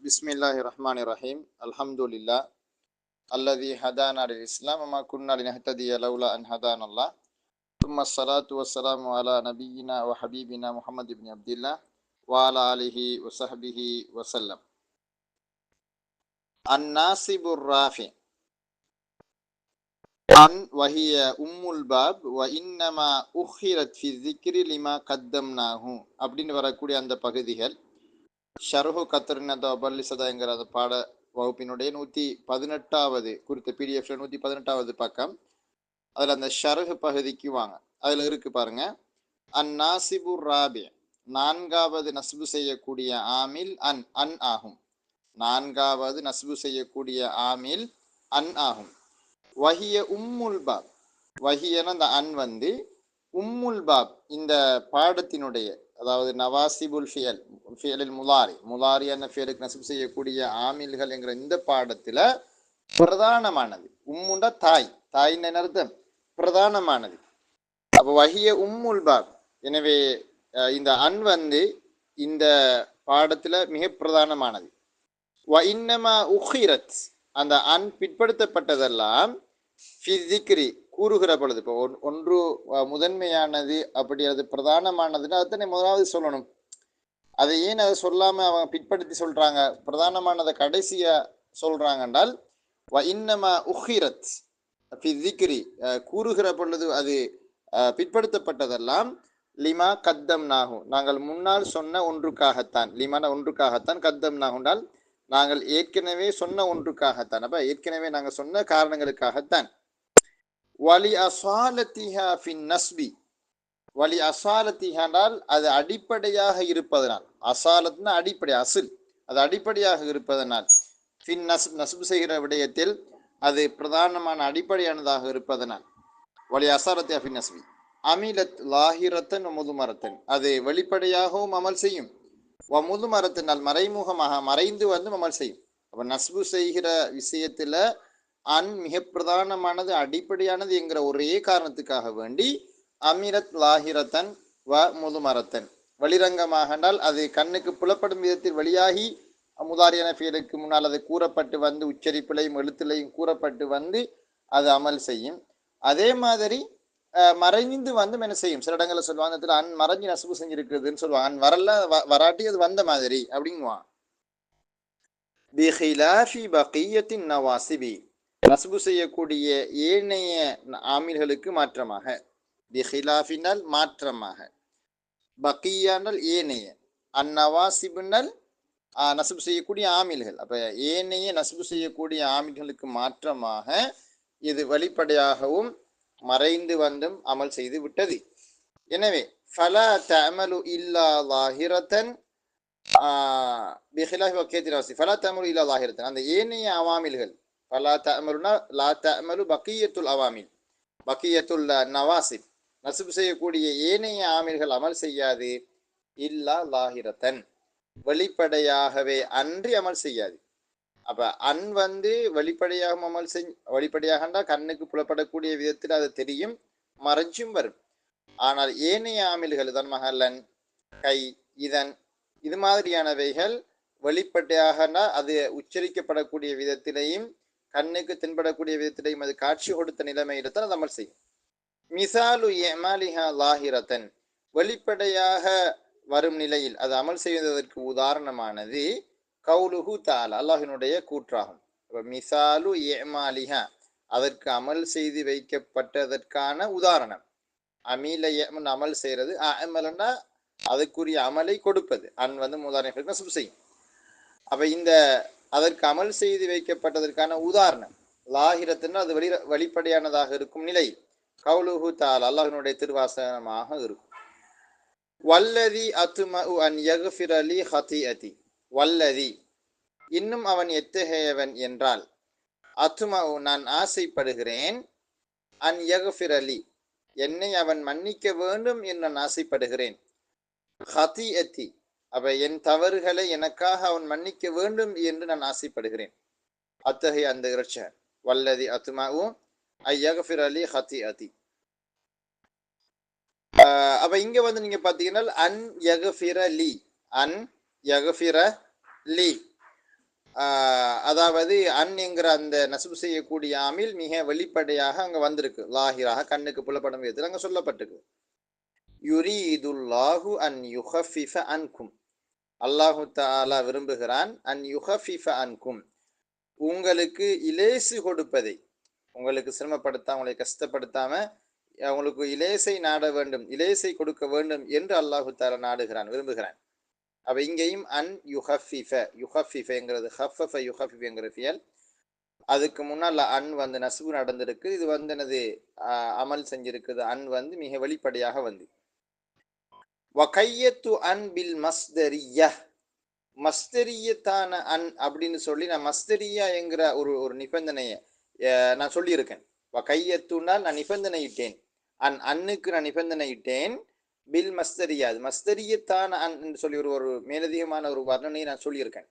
Bismillahirrahmanirrahim. Alhamdulillah. Alladhi hadana lil Islam wa ma kunna linahtadiya laula an hadana Allah. Thumma salatu wassalamu ala nabiyyina wa habibina Muhammad ibn Abdullah wa ala alihi wa sahbihi wa sallam. An-nasibur rafi. An wa hiya ummul bab wa innama ukhirat fi dhikri lima qaddamnahu. அப்படின்னு வரக்கூடிய அந்த பகுதிகள் ஷர்ஹு கத்ரினதா பல்லிசதாங்கிற அந்த பாட வகுப்பினுடைய 118வது குறித்த பிடிஎஃப்ல 118வது பக்கம். அதில் அந்த ஷர்ஹு பகுதிக்கு வாங்க. அதில் இருக்கு பாருங்க. அந்நாசிபு ராபி, நான்காவது நஸ்பு செய்யக்கூடிய ஆமில் அன் அன் ஆகும். நான்காவது நஸ்பு செய்யக்கூடிய ஆமில் அன் ஆகும். வஹிய உம்முல் பாப், வஹியன அந்த அன் வந்து உம்முல் பாப் இந்த பாடத்தினுடைய, அதாவது நவாசிபுல் ஃபியல் ஃபியலில் முலாரியான ஃபியலுக்கு நஸ்பு செய்யக்கூடிய ஆமில்கள் என்கிற இந்த பாடத்தில் பிரதானமானது. உம்முண்டா தாய், தாயின் அர்த்தம் பிரதானமானது. அப்போ வஹிய உம்முல் பாப், எனவே இந்த அன் வந்து இந்த பாடத்தில் மிக பிரதானமானது. வ இன்னமா உஹிரத், அந்த அன் பிற்படுத்தப்பட்டதெல்லாம் ஃபி திக்ரி கூறுகிற பொழுது, இப்போ ஒன்று முதன்மையானது அப்படி அது பிரதானமானதுன்னு அதுதானே முதலாவது சொல்லணும். அதை ஏன் அதை சொல்லாமல் அவங்க பிற்படுத்தி சொல்கிறாங்க, பிரதானமானதை கடைசியாக சொல்கிறாங்க என்றால் வ இன்னமா உஹிரத் ஃபி திக்ரி கூறுகிற பொழுது அது பிற்படுத்தப்பட்டதெல்லாம் லிமா கத்தம் நாகும், நாங்கள் முன்னால் சொன்ன ஒன்றுக்காகத்தான். லிமான ஒன்றுக்காகத்தான், கத்தம் நாகுண்டால் நாங்கள் ஏற்கனவே சொன்ன ஒன்றுக்காகத்தான். அப்போ ஏற்கனவே நாங்கள் சொன்ன காரணங்களுக்காகத்தான். வலி அசாலத்திஹா ஃபின் நஸ்பி, வலி அசாலத்திஹாண்டால் அது அடிப்படையாக இருப்பதனால், அசாலத்னா அடிப்படை, அசில், அது அடிப்படையாக இருப்பதனால், ஃபின் நஸ்பு செய்கிற விடயத்தில் அது பிரதானமான அடிப்படையானதாக இருப்பதனால், வலி அசாலத்திஹா ஃபின் நஸ்பி அமிலத் லாஹிரத்தன் முதுமரத்தன், அது வெளிப்படையாகவும் அமல் செய்யும். முதுமரத்தினால் மறைமுகமாக மறைந்து வந்து அமல் செய்யும். அப்போ நஸ்பு செய்கிற விஷயத்தில் அன் மிக பிரதானமானது, அடிப்படையானது என்கிற ஒரே காரணத்துக்காக வேண்டி அமிரத் லாஹிரத்தன் வ முதுமரத்தன், வெளிரங்கமாகண்டால் அது கண்ணுக்கு புலப்படும் விதத்தில் வெளியாகி முதாரியான ஃபீலுக்கு முன்னால் அது கூறப்பட்டு வந்து உச்சரிப்பிலையும் எழுத்துலையும் கூறப்பட்டு வந்து அது அமல் செய்யும். அதே மாதிரி மறைந்து வந்து என்ன செய்யும். சில இடங்களில் சொல்லுவாங்க இடத்துல அன் மறைஞ்சு நசுபு செஞ்சிருக்குதுன்னு சொல்லுவாங்க. அன் வரல வராட்டி அது வந்த மாதிரி அப்படிங்குவான். பிஹிலாஃபி பகியத்தின் நவாசிபி, நசுபு செய்யக்கூடிய ஏனைய ஆமில்களுக்கு மாற்றமாக, பிஹிலாஃபினால் மாற்றமாக, பகியானால் ஏனைய, அந்நவாசிபினால் நசுபு செய்யக்கூடிய ஆமில்கள். அப்போ ஏனைய நசுபு செய்யக்கூடிய ஆமில்களுக்கு மாற்றமாக இது வெளிப்படையாகவும் மறைந்து வந்தும் அமல் செய்து விட்டது. எனவே ஃபலா தஅமலு இல்லா லாஹிரத்தன் பிஹிலாஃபி பகியத்தின் நவாசிப், ஃபலா தஅமலு இல்லா லாஹிரத்தன், அந்த ஏனைய அவாமில்கள், ஃபலா தஅமலுனா லா தஅமலு பகியத்துல் அவாமில், பகியத்துல் நவாசிப், நசுபு செய்யக்கூடிய ஏனைய ஆமில்கள் அமல் செய்யாது. இல்லா லாஹிரத்தன், வெளிப்படையாகவே அன்றி அமல் செய்யாது. அப்ப அன் வந்து வெளிப்படையாக அமல் வெளிப்படையாக கண்ணுக்கு புலப்படக்கூடிய விதத்தில் அது தெரியும், மறைஞ்சும் வரும். ஆனால் ஏனைய ஆமில்கள் தான் மஹல்லன், கை, இதன், இது மாதிரியானவைகள் வெளிப்படையாக அது உச்சரிக்கப்படக்கூடிய விதத்திலையும் கண்ணுக்கு தென்படக்கூடிய விதத்திலையும் அது காட்சி கொடுத்த நிலைமையில தான் அது அமல் செய்யும். மிசாலு எமாலிஹா லாஹிரத்தன், வெளிப்படையாக வரும் நிலையில் அது அமல் செய்வதற்கு உதாரணமானது கவுலுஹு தஆலா, அல்லாஹ்வினுடைய கூற்றாகும். மிசாலு எமாலிஹா, அதற்கு அமல் செய்து வைக்கப்பட்டதற்கான உதாரணம். அமீல அமல் செய்யறது, அமல்னா அதுக்குரிய அமலை கொடுப்பது. அன் வந்து உதாரணம் நஸ்பு செய்யும். அப்ப இந்த அதற்கு அமல் செய்து வைக்கப்பட்டதற்கான உதாரணம் லாஹிரத்துன்னா அது வெளிப்படையானதாக இருக்கும் நிலை கவுலுஹு தஆலா, அல்லாஹ்வினுடைய திருவாசகமாக இருக்கும். வல்லதி அத்மஉ அன் யக்ஃபிர லி ஹதீஅதி, வல்லதி இன்னும் அவன் எத்தகையவன் என்றால், அத்மஉ நான் ஆசைப்படுகிறேன், அன் யக்ஃபிர லி என்னை அவன் மன்னிக்க வேண்டும் என்று நான் ஆசைப்படுகிறேன். ஹதீஅதி, அப்ப என் தவறுகளை எனக்காக அவன் மன்னிக்க வேண்டும் என்று நான் ஆசைப்படுகிறேன். அத்தகைய அந்த இரட்சகன் வல்லதி அத்மஉ அன் யக்ஃபிர லி ஹதீஅதி. அப்ப இங்க வந்து நீங்க பாத்தீங்கன்னா அன் யக்ஃபிர லி, அன் யக்ஃபிர லி, அதாவது அன் என்கிற அந்த நசுபு செய்யக்கூடிய ஆமில் மிக வெளிப்படையாக அங்க வந்திருக்கு, லாஹிராக கண்ணுக்கு புலப்படும் விதத்தில் அங்க சொல்லப்பட்டிருக்கு. யுரீதுல்லாஹு அன் யுஹஃபிஃப அன்கும், அல்லாஹு தஆலா விரும்புகிறான், அன் யுஹஃபிஃப அன்கும், உங்களுக்கு இலேசு கொடுப்பதை, உங்களுக்கு சிரமப்படுத்தாம உங்களை கஷ்டப்படுத்தாம உங்களுக்கு இலேசை நாட வேண்டும், இலேசை கொடுக்க வேண்டும் என்று அல்லாஹு தஆலா நாடுகிறான், விரும்புகிறான். அப்ப இங்கேயும் அன் யுஹஃபிஃப, யுஹஃபிஃபங்கிறது ஹஃபஃப யுஹஃபிஃபங்கிற ஃபியல், அதுக்கு முன்னால் அன் வந்து நஸ்பு நடந்திருக்கு, இது வந்து என்னது அமல் செஞ்சிருக்குது, அன் வந்து மிக வெளிப்படையாக வந்து. வகையத்து அன் பில் மஸ்தரியா, மஸ்தரியத்தான அன் அப்படின்னு சொல்லி நான் மஸ்தரியா என்கிற ஒரு ஒரு நிபந்தனையை நான் சொல்லியிருக்கேன். வகையத்துனால் நான் நிபந்தனை இட்டேன், அன்னுக்கு நான் நிபந்தனை இட்டேன், பில் மஸ்தரியா, மஸ்தரியத்தான அன் என்று சொல்லி ஒரு ஒரு மேலதிகமான ஒரு வர்ணனையை நான் சொல்லியிருக்கேன்.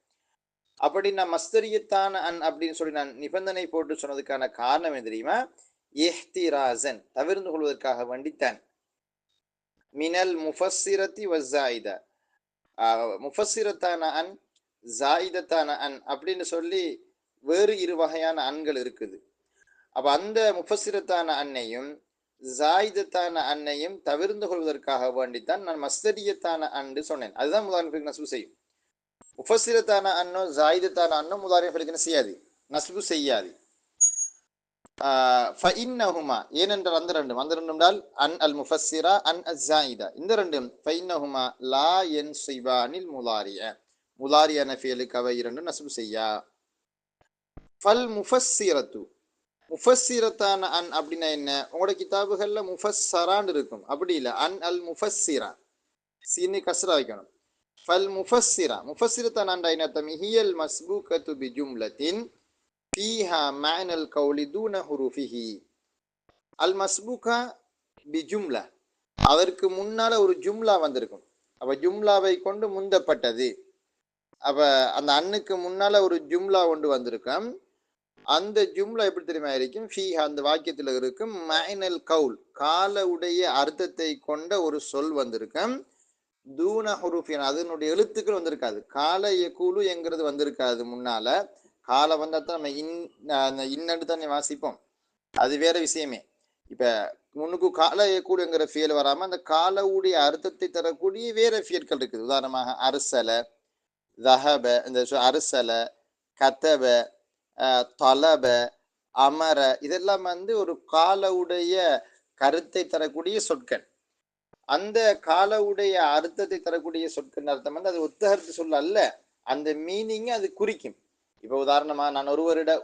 அப்படி நான் மஸ்தரியத்தான அன் அப்படின்னு சொல்லி நான் நிபந்தனை போட்டு சொன்னதுக்கான காரணம் என்ன தெரியுமா? இஹ்திராசன், தவிர்ந்து கொள்வதற்காக வேண்டித்தான். மினல் முஃபஸ்ஸிரத்தி வஸ்ஸாயிதா, முஃபஸ்ஸிரத்தான அன், ஜாயிதத்தான அன் அப்படின்னு சொல்லி வேறு இரு வகையான அன்கள் இருக்குது. அப்ப அந்த முஃபஸ்ஸிரத்தான அன்னையும் ஜாயிதத்தான அன்னையும் தவிர்ந்து கொள்வதற்காக வேண்டித்தான் நான் மஸ்தரியத்தான அன்று சொன்னேன். அதுதான் முதாரிஃபுக்கு நஸ்பு செய்யும். முஃபஸ்ஸிரத்தான அன்னோ ஜாயிதத்தான அன்னோ முதாரிஃபுக்கு என்ன செய்யாது, நஸ்பு செய்யாது. ஃபஇன்னஹுமா, ஏனென்றால் அந்த ரெண்டும் என்றால் அன் அல் முஃபஸ்ஸிரா அன் அஸ்ஸாயிதா, இந்த ரெண்டும் ஃபஇன்னஹுமா லா யன்ஸிபானில் முதாரிய, முதாரியான ஃபியலுக்கு அவை இரண்டும் நஸ்பு செய்யா. ஃபல் முஃபஸ்ஸிரத்து, முஃபஸ்ஸிரத்தான அன் அப்படின்னா என்ன? உங்களோட கிதாபுகள்ல முஃபஸ்ஸரான்னு இருக்கும், அப்படி இல்லை, அன் அல் முஃபஸ்ஸிரா, சீனி கஸ்ரா வைக்கணும். ஃபல் முஃபஸ்ஸிரா, முஃபஸ்ஸிரத்தான அன் அர்த்தம் ஹியல் மஸ்பூகத்து பி ஜும்லத்தின் ஃபீஹா மஅனல் கௌலி தூன ஹுரூஃபிஹி. அல் மஸ்பூகா பி ஜும்லா, அதற்கு முன்னால ஒரு ஜும்லா வந்திருக்கும், அப்ப ஜும்லாவை கொண்டு முந்தப்பட்டது. அப்ப அந்த அன்னுக்கு முன்னால ஒரு ஜும்லா கொண்டு வந்திருக்கும், அந்த ஜும்லா எப்படி தெரியுமா இருக்கும்? ஃபீஹா, அந்த வாக்கியத்தில் இருக்கும், மஅனல் கவுல், கால உடைய அர்த்தத்தை கொண்ட ஒரு சொல் வந்திருக்கும், தூன ஹுரூஃபின், அதனுடைய எழுத்துக்கள் வந்திருக்காது. கால யகூலு என்கிறது வந்திருக்காது முன்னால. கால வந்தா தான் நம்ம இன்னண்டு தானே வாசிப்போம், அது வேற விஷயமே. இப்ப முன்னுக்கு கால யகூலு என்கிற ஃபியல் வராம அந்த காலவுடைய அர்த்தத்தை தரக்கூடிய வேற ஃபியல்கள் இருக்குது. உதாரணமாக அரசல, தஹப, இந்த அரசல, கதப, தலப, அமர, இதெல்லாம் வந்து ஒரு காலவுடைய கருத்தை தரக்கூடிய சொற்கள். அந்த காலவுடைய அர்த்தத்தை தரக்கூடிய சொற்கள் அர்த்தம் வந்து அது ஒத்தகர்த்து சொல்ல அல்ல, அந்த மீனிங்கை அது குறிக்கும். இப்ப உதாரணமா நான்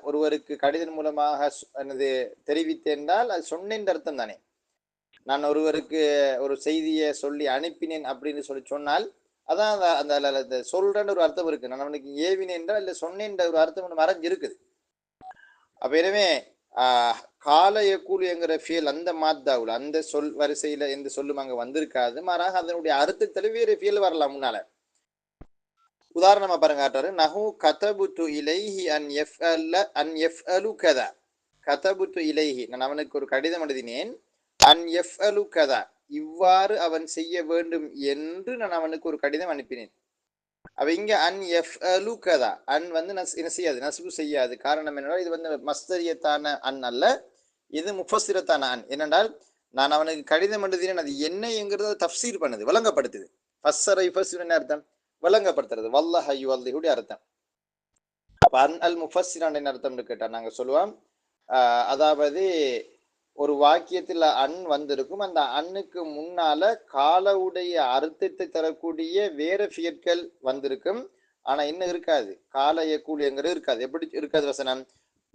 ஒருவருக்கு கடிதம் மூலமாக என்னது தெரிவித்தேன்றால் அது சொன்னேன் அர்த்தம் தானே. நான் ஒருவருக்கு ஒரு செய்தியை சொல்லி அனுப்பினேன் அப்படின்னு சொல்லி சொன்னால் அதான் அந்த சொல்றேன்னு ஒரு அர்த்தம் இருக்கு. நான் அவனுக்கு ஏவினேன் என்றால் இல்லை சொன்னேன்ற ஒரு அர்த்தம் ஒன்று மறைஞ்சு இருக்குது. அப்ப எனவே கால யகூலு என்கிற ஃபியல் அந்த மாத்தாவுல அந்த சொல் வரிசையில எந்த சொல்லும் அங்க வந்திருக்காது, மாறாக அதனுடைய அர்த்தத்தில் வேறு ஃபியல் வரலாம் முன்னால. உதாரணமா பாருங்க, காட்டுறாரு, நஹு கதபுத்து இலைஹி அன் யஃப்அலு கதா, கதபுத்து இலைஹி, நான் அவனுக்கு ஒரு கடிதம் எழுதினேன், அன் யஃப்அலு கதா, இவ்வாறு அவன் செய்ய வேண்டும் என்று நான் அவனுக்கு ஒரு கடிதம் அனுப்பினேன். அவ இங்க அன் யஃப்அலு கதா, அன் வந்து என்ன செய்யாது, நஸ்பு செய்யாது. காரணம் என்னென்றால் இது வந்து மஸ்தரியத்தான அன் அல்ல, இது முஃபஸ்ஸிரத்தான அன். என்னென்றால் நான் அவனுக்கு கடிதம் எழுதினேன், அது என்ன என்கிறத தஃப்சீர் பண்ணுது, விளங்கப்படுத்துது. ஃபஸ்ஸர யுஃபஸ்ஸிரு என்ன அர்த்தம்? விளங்கப்படுத்துறது. வல்லஹ யுவல்லிஹுடைய அர்த்தம். அப்ப அன் அல் முஃபஸ்ஸிரான் என்ன அர்த்தம்னு கேட்டா நாங்க சொல்லுவோம், அதாவது ஒரு வாக்கியத்துல அன் வந்திருக்கும், அந்த அன்னுக்கு முன்னால காலவுடைய அர்த்தத்தை தரக்கூடிய வேற ஃபியற்கள் வந்திருக்கும், ஆனா என்ன இருக்காது, கால யகூல் என்கிறது இருக்காது. எப்படி இருக்காது வசனம்?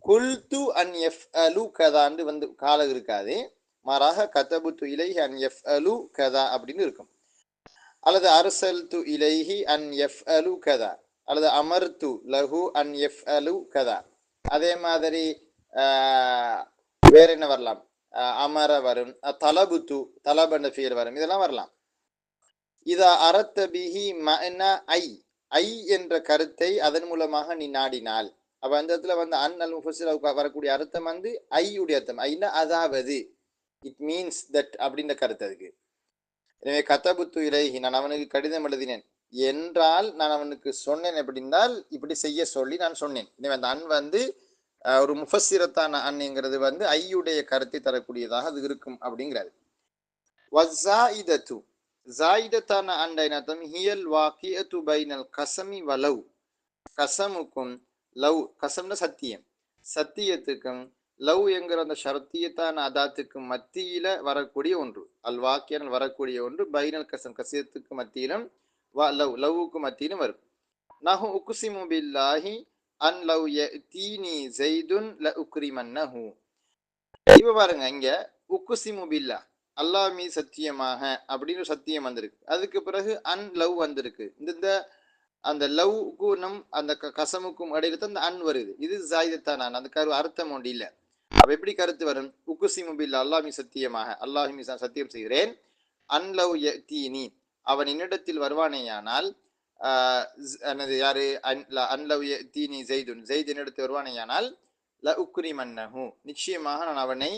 குல்து அன் யஃப்அலு கதான்னு வந்து காலம் இருக்காது, மாறாக கதபுத்து இலைஹி அன் யஃப்அலு கதா அப்படின்னு இருக்கும். அல்லது அர்சல்து இலைஹி அன் யஃப்அலு கதா, அல்லது அமர்து லஹு அன் யஃப்அலு கதா. அதே மாதிரி வேற என்ன வரலாம்? அமர வரும், தலபுத்து, தலபண்ட ஃபியல் வரும், இதெல்லாம் வரலாம். இதா அரத்த பிஹி மஅனா ஐ, ஐ என்ற கருத்தை அதன் மூலமாக நீ நாடினால், அப்ப அந்த இடத்துல வந்து அன் அல் முஃபஸ்ஸிரா வரக்கூடிய அர்த்தம் வந்து ஐ உடைய அர்த்தம். ஐனா அதாவது, இட் மீன்ஸ் தட் அப்படின்ற கருத்து அதுக்கு. எனவே கதபுத்து இலைஹி, நான் அவனுக்கு கடிதம் எழுதினேன், என்றால் நான் அவனுக்கு சொன்னேன் எப்படின்னால் இப்படி செய்ய சொல்லி நான் சொன்னேன். எனவே அந்த அன் வந்து ஒரு முஃபஸ்ஸிரத்தான அன்ங்கிறது வந்து ஐயுடைய கருத்தை தரக்கூடியதாக அது இருக்கும் அப்படிங்கிறாரு. வஸாயிதத்து ஜாயிதத்தான அண்டை ஹியல் வாக்கியத்து பைனல் கசமி வலவ் கசமுக்கும் லவ் கசம்னா சத்தியம் சத்தியத்துக்கும் லவ் என்கிற அந்த ஷரத்தியத்தான அதாத்துக்கும் மத்தியில வரக்கூடிய ஒன்று அல் வாக்கியன் வரக்கூடிய ஒன்று பைனல் கசம் கசியத்துக்கு மத்தியிலும் லவ் லவ்வுக்கு மத்தியிலும் வரும். நஹு உக்ஸிமு பில்லாஹி அன் லவ் யதீனி ஸைதுன் ல உக்ரிமன்னஹு. இப்ப பாருங்க இங்க உக்ஸிமு பில்லாஹ் அல்லாஹ் மீது சத்தியமாக அப்படின்னு சத்தியம் வந்திருக்கு. அதுக்கு பிறகு அன் லவ் வந்திருக்கு. இந்த அந்த லவ்க்கும் அந்த கசமுக்கும் இடையில தான் அந்த அன் வருது. இது ஜாயிதத்தான் அந்த அர்த்தம் ஒன்று இல்லை. அப்ப எப்படி கருத்து வரும்? உக்குசிமு பில்லா அல்லாஹ் மீது சத்தியமாக அல்லாஹ் மீது சத்தியம் செய்கிறேன். அன் லவ் யதீனி அவன் என்னிடத்தில் வருவானேயானால் யாரு அன் லவ் யதீனி ஸைதுன் ஸைத் என்னிடத்தில் வருவானேயானால் ல உக்ரிமன்னஹு நிச்சயமாக நான் அவனை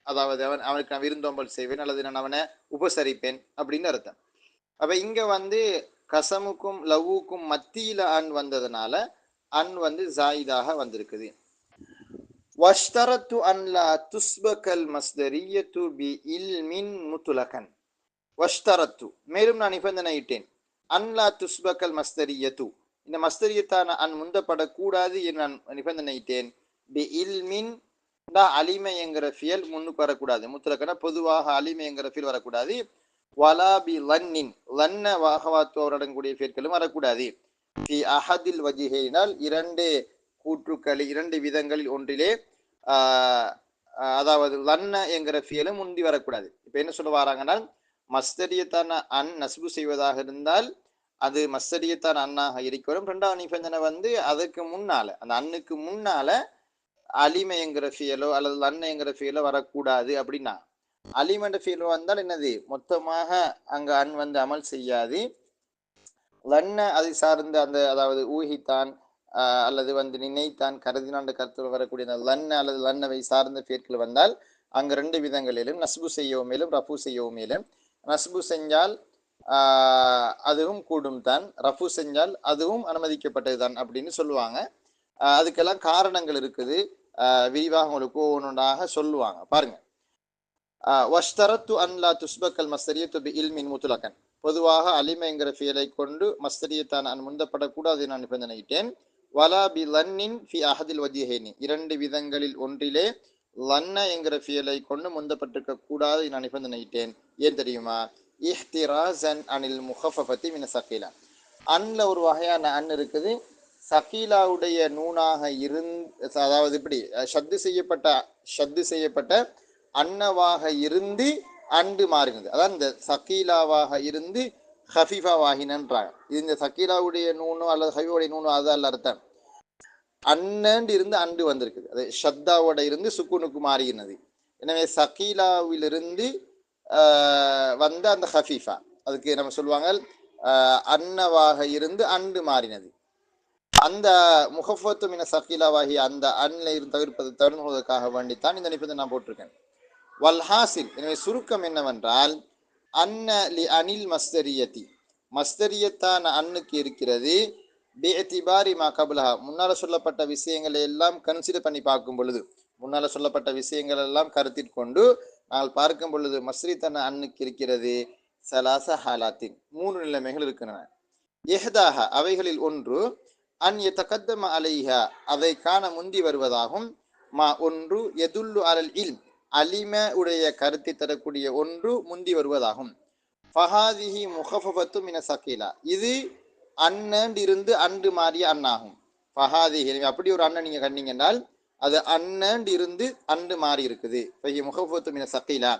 அதாவது அவனுக்கு நான் விருந்தோம்பல் செய்வேன் அல்லது நான் அவனை உபசரிப்பேன் அப்படின்னு அர்த்தம். அப்ப இங்க வந்து கசமுக்கும் லவ்வுக்கும் மத்தியில அன் வந்ததுனால அன் வந்து ஜாயிதாக வந்திருக்குது. வஷ்தரத்து அன்லா துஸ்பகல் மஸ்தரியத்து பி இல்மின் முத்துலகன். வஷ்தரத்து மேலும் நான் நிபந்தனையிட்டேன் அன்லா துஸ்பகல் மஸ்தரியத்து இந்த மஸ்தரியத்தான அன் முந்தப்படக்கூடாது என்று நான் நிபந்தனையிட்டேன். பி இல்மின் அலிமை என்கிற ஃபியல் முன்னுக்கு வரக்கூடாது. முத்துலக்கன பொதுவாக அலிமை என்கிற ஃபியல் வரக்கூடாது. வலாபி லன்னின் லன்ன வாகவாத்தோர் அடங்கக்கூடிய ஃபியல்களும் வரக்கூடாது. ஃபி அஹதில் வஜிஹைனால் இரண்டு கூற்றுக்களில் இரண்டு விதங்களில் ஒன்றிலே அதாவது லன்ன என்கிற ஃபியலும் முந்தி வரக்கூடாது. இப்ப என்ன சொல்ல வராங்கன்னா மஸ்தரியத்தான அன் நஸ்பு செய்வதாக இருந்தால் அது மஸ்தரியத்தான அன்னாக இருக்கணும். இரண்டாவது நிபந்தனை வந்து அதுக்கு முன்னால அந்த அன்னுக்கு முன்னால அலிமை என்கிற ஃபியலோ அல்லது லன்ன என்கிற ஃபியலோ வரக்கூடாது. அப்படின்னா அலிமன்ற ஃபீல் வந்தால் என்னது மொத்தமாக அங்க அன் வந்து அமல் செய்யாது. லன்ன அதை சார்ந்த அந்த அதாவது ஊகித்தான் அல்லது வந்து நினைத்தான் கருதினான் கருத்தில் வரக்கூடிய அந்த லன்ன அல்லது லன்னவை சார்ந்த பேர்கள் வந்தால் அங்க ரெண்டு விதங்களிலும் நஸ்பு செய்யவும் மேலும் ரஃபு செய்யவும் மேலும். நஸ்பு செஞ்சால் அதுவும் கூடும் தான், ரஃபு செஞ்சால் அதுவும் அனுமதிக்கப்பட்டதுதான் அப்படின்னு சொல்லுவாங்க. அதுக்கெல்லாம் காரணங்கள் இருக்குது, விரிவாக உங்களுக்கு ஒவ்வொன்றாக சொல்லுவாங்க பாருங்க. வஷ்தரத்து அன்லா துஸ்பக்கல் மஸ்தரியத்து பி இல்மின் முத்துலகன் பொதுவாக அலிமைங்கிற ஃபியலை கொண்டு மஸ்தரியத்தான் அன் முந்தப்படக்கூடாது நான் நிபந்தனையிட்டேன். வலா பி லன்னின் ஃபி அஹதில் வஜிஹைனி இரண்டு விதங்களில் ஒன்றிலே லன்ன என்கிற ஃபியலை கொண்டு முந்தப்பட்டிருக்க கூடாது நான் நிபந்தனையிட்டேன். ஏன் தெரியுமா? இஹ்திராஸன் அனில் முஹஃபஃபத்தி மின சகீலா அன்ல ஒரு வகையான அன் இருக்குது சகீலாவுடைய நூனாக அதாவது இப்படி ஷத்து செய்யப்பட்ட அன்னவாக இருந்து அண்டு மாறினது. அதான் இந்த சக்கீலாவாக இருந்து ஹஃபீஃபாவாகினன்றாங்க. இது இந்த சக்கீலாவுடைய நூனோ அல்லது ஹஃபீஃபாவுடைய நூனோ அதான் அர்த்தம். அன்னண்டு இருந்து அண்டு வந்திருக்குது. அது ஷத்தாவோட இருந்து சுக்குனுக்கு மாறினது. எனவே சக்கீலாவிலிருந்து வந்த அந்த ஹஃபீஃபா அதுக்கு நம்ம சொல்லுவாங்க அன்னவாக இருந்து அண்டு மாறினது. அந்த முகஃபத்து மின சக்கீலாவாகி அந்த அன்ல இருந்து தவிர்ப்பதற்காக வேண்டித்தான் இந்த நிபந்தனை நான் போட்டிருக்கேன். வல்ஹாசில் எனவே சுருக்கம் என்னவென்றால் அன்ன லி அனில் மஸ்தரியத்தி மஸ்தரியத்தான அன்னுக்கு இருக்கிறது பிஅதிபாரி மா கப்லஹா முன்னால சொல்லப்பட்ட விஷயங்களை எல்லாம் கன்சிடர் பண்ணி பார்க்கும் பொழுது முன்னால சொல்லப்பட்ட விஷயங்கள் எல்லாம் கருத்தில் கொண்டு நாங்கள் பார்க்கும் பொழுது மஸ்தரியத்தான அன்னுக்கு இருக்கிறது சலாச ஹாலாத்தின் மூன்று நிலைமைகள் இருக்கின்றன. இஹ்தாக அவைகளில் ஒன்று அன் யதகத்தம அலைஹா அதை காண முந்தி வருவதாகும். மா ஒன்று யதுல்லு அலல் இல்ம் அலிம உடைய கருத்தை தரக்கூடிய ஒன்று முந்தி வருவதாகும். ஃபஹாதிஹி முஹஃபஃபத்து மின சகீலா இது அன்னண்டு இருந்து அண்டு மாறிய அன்னாகும். ஃபஹாதிஹி அப்படி ஒரு அண்ணன் நீங்க கண்டீங்கன்னால் அது அன்னண்டு இருந்து அண்டு மாறி இருக்குது. ஃபஹி முஹஃபஃபத்து மின சகீலா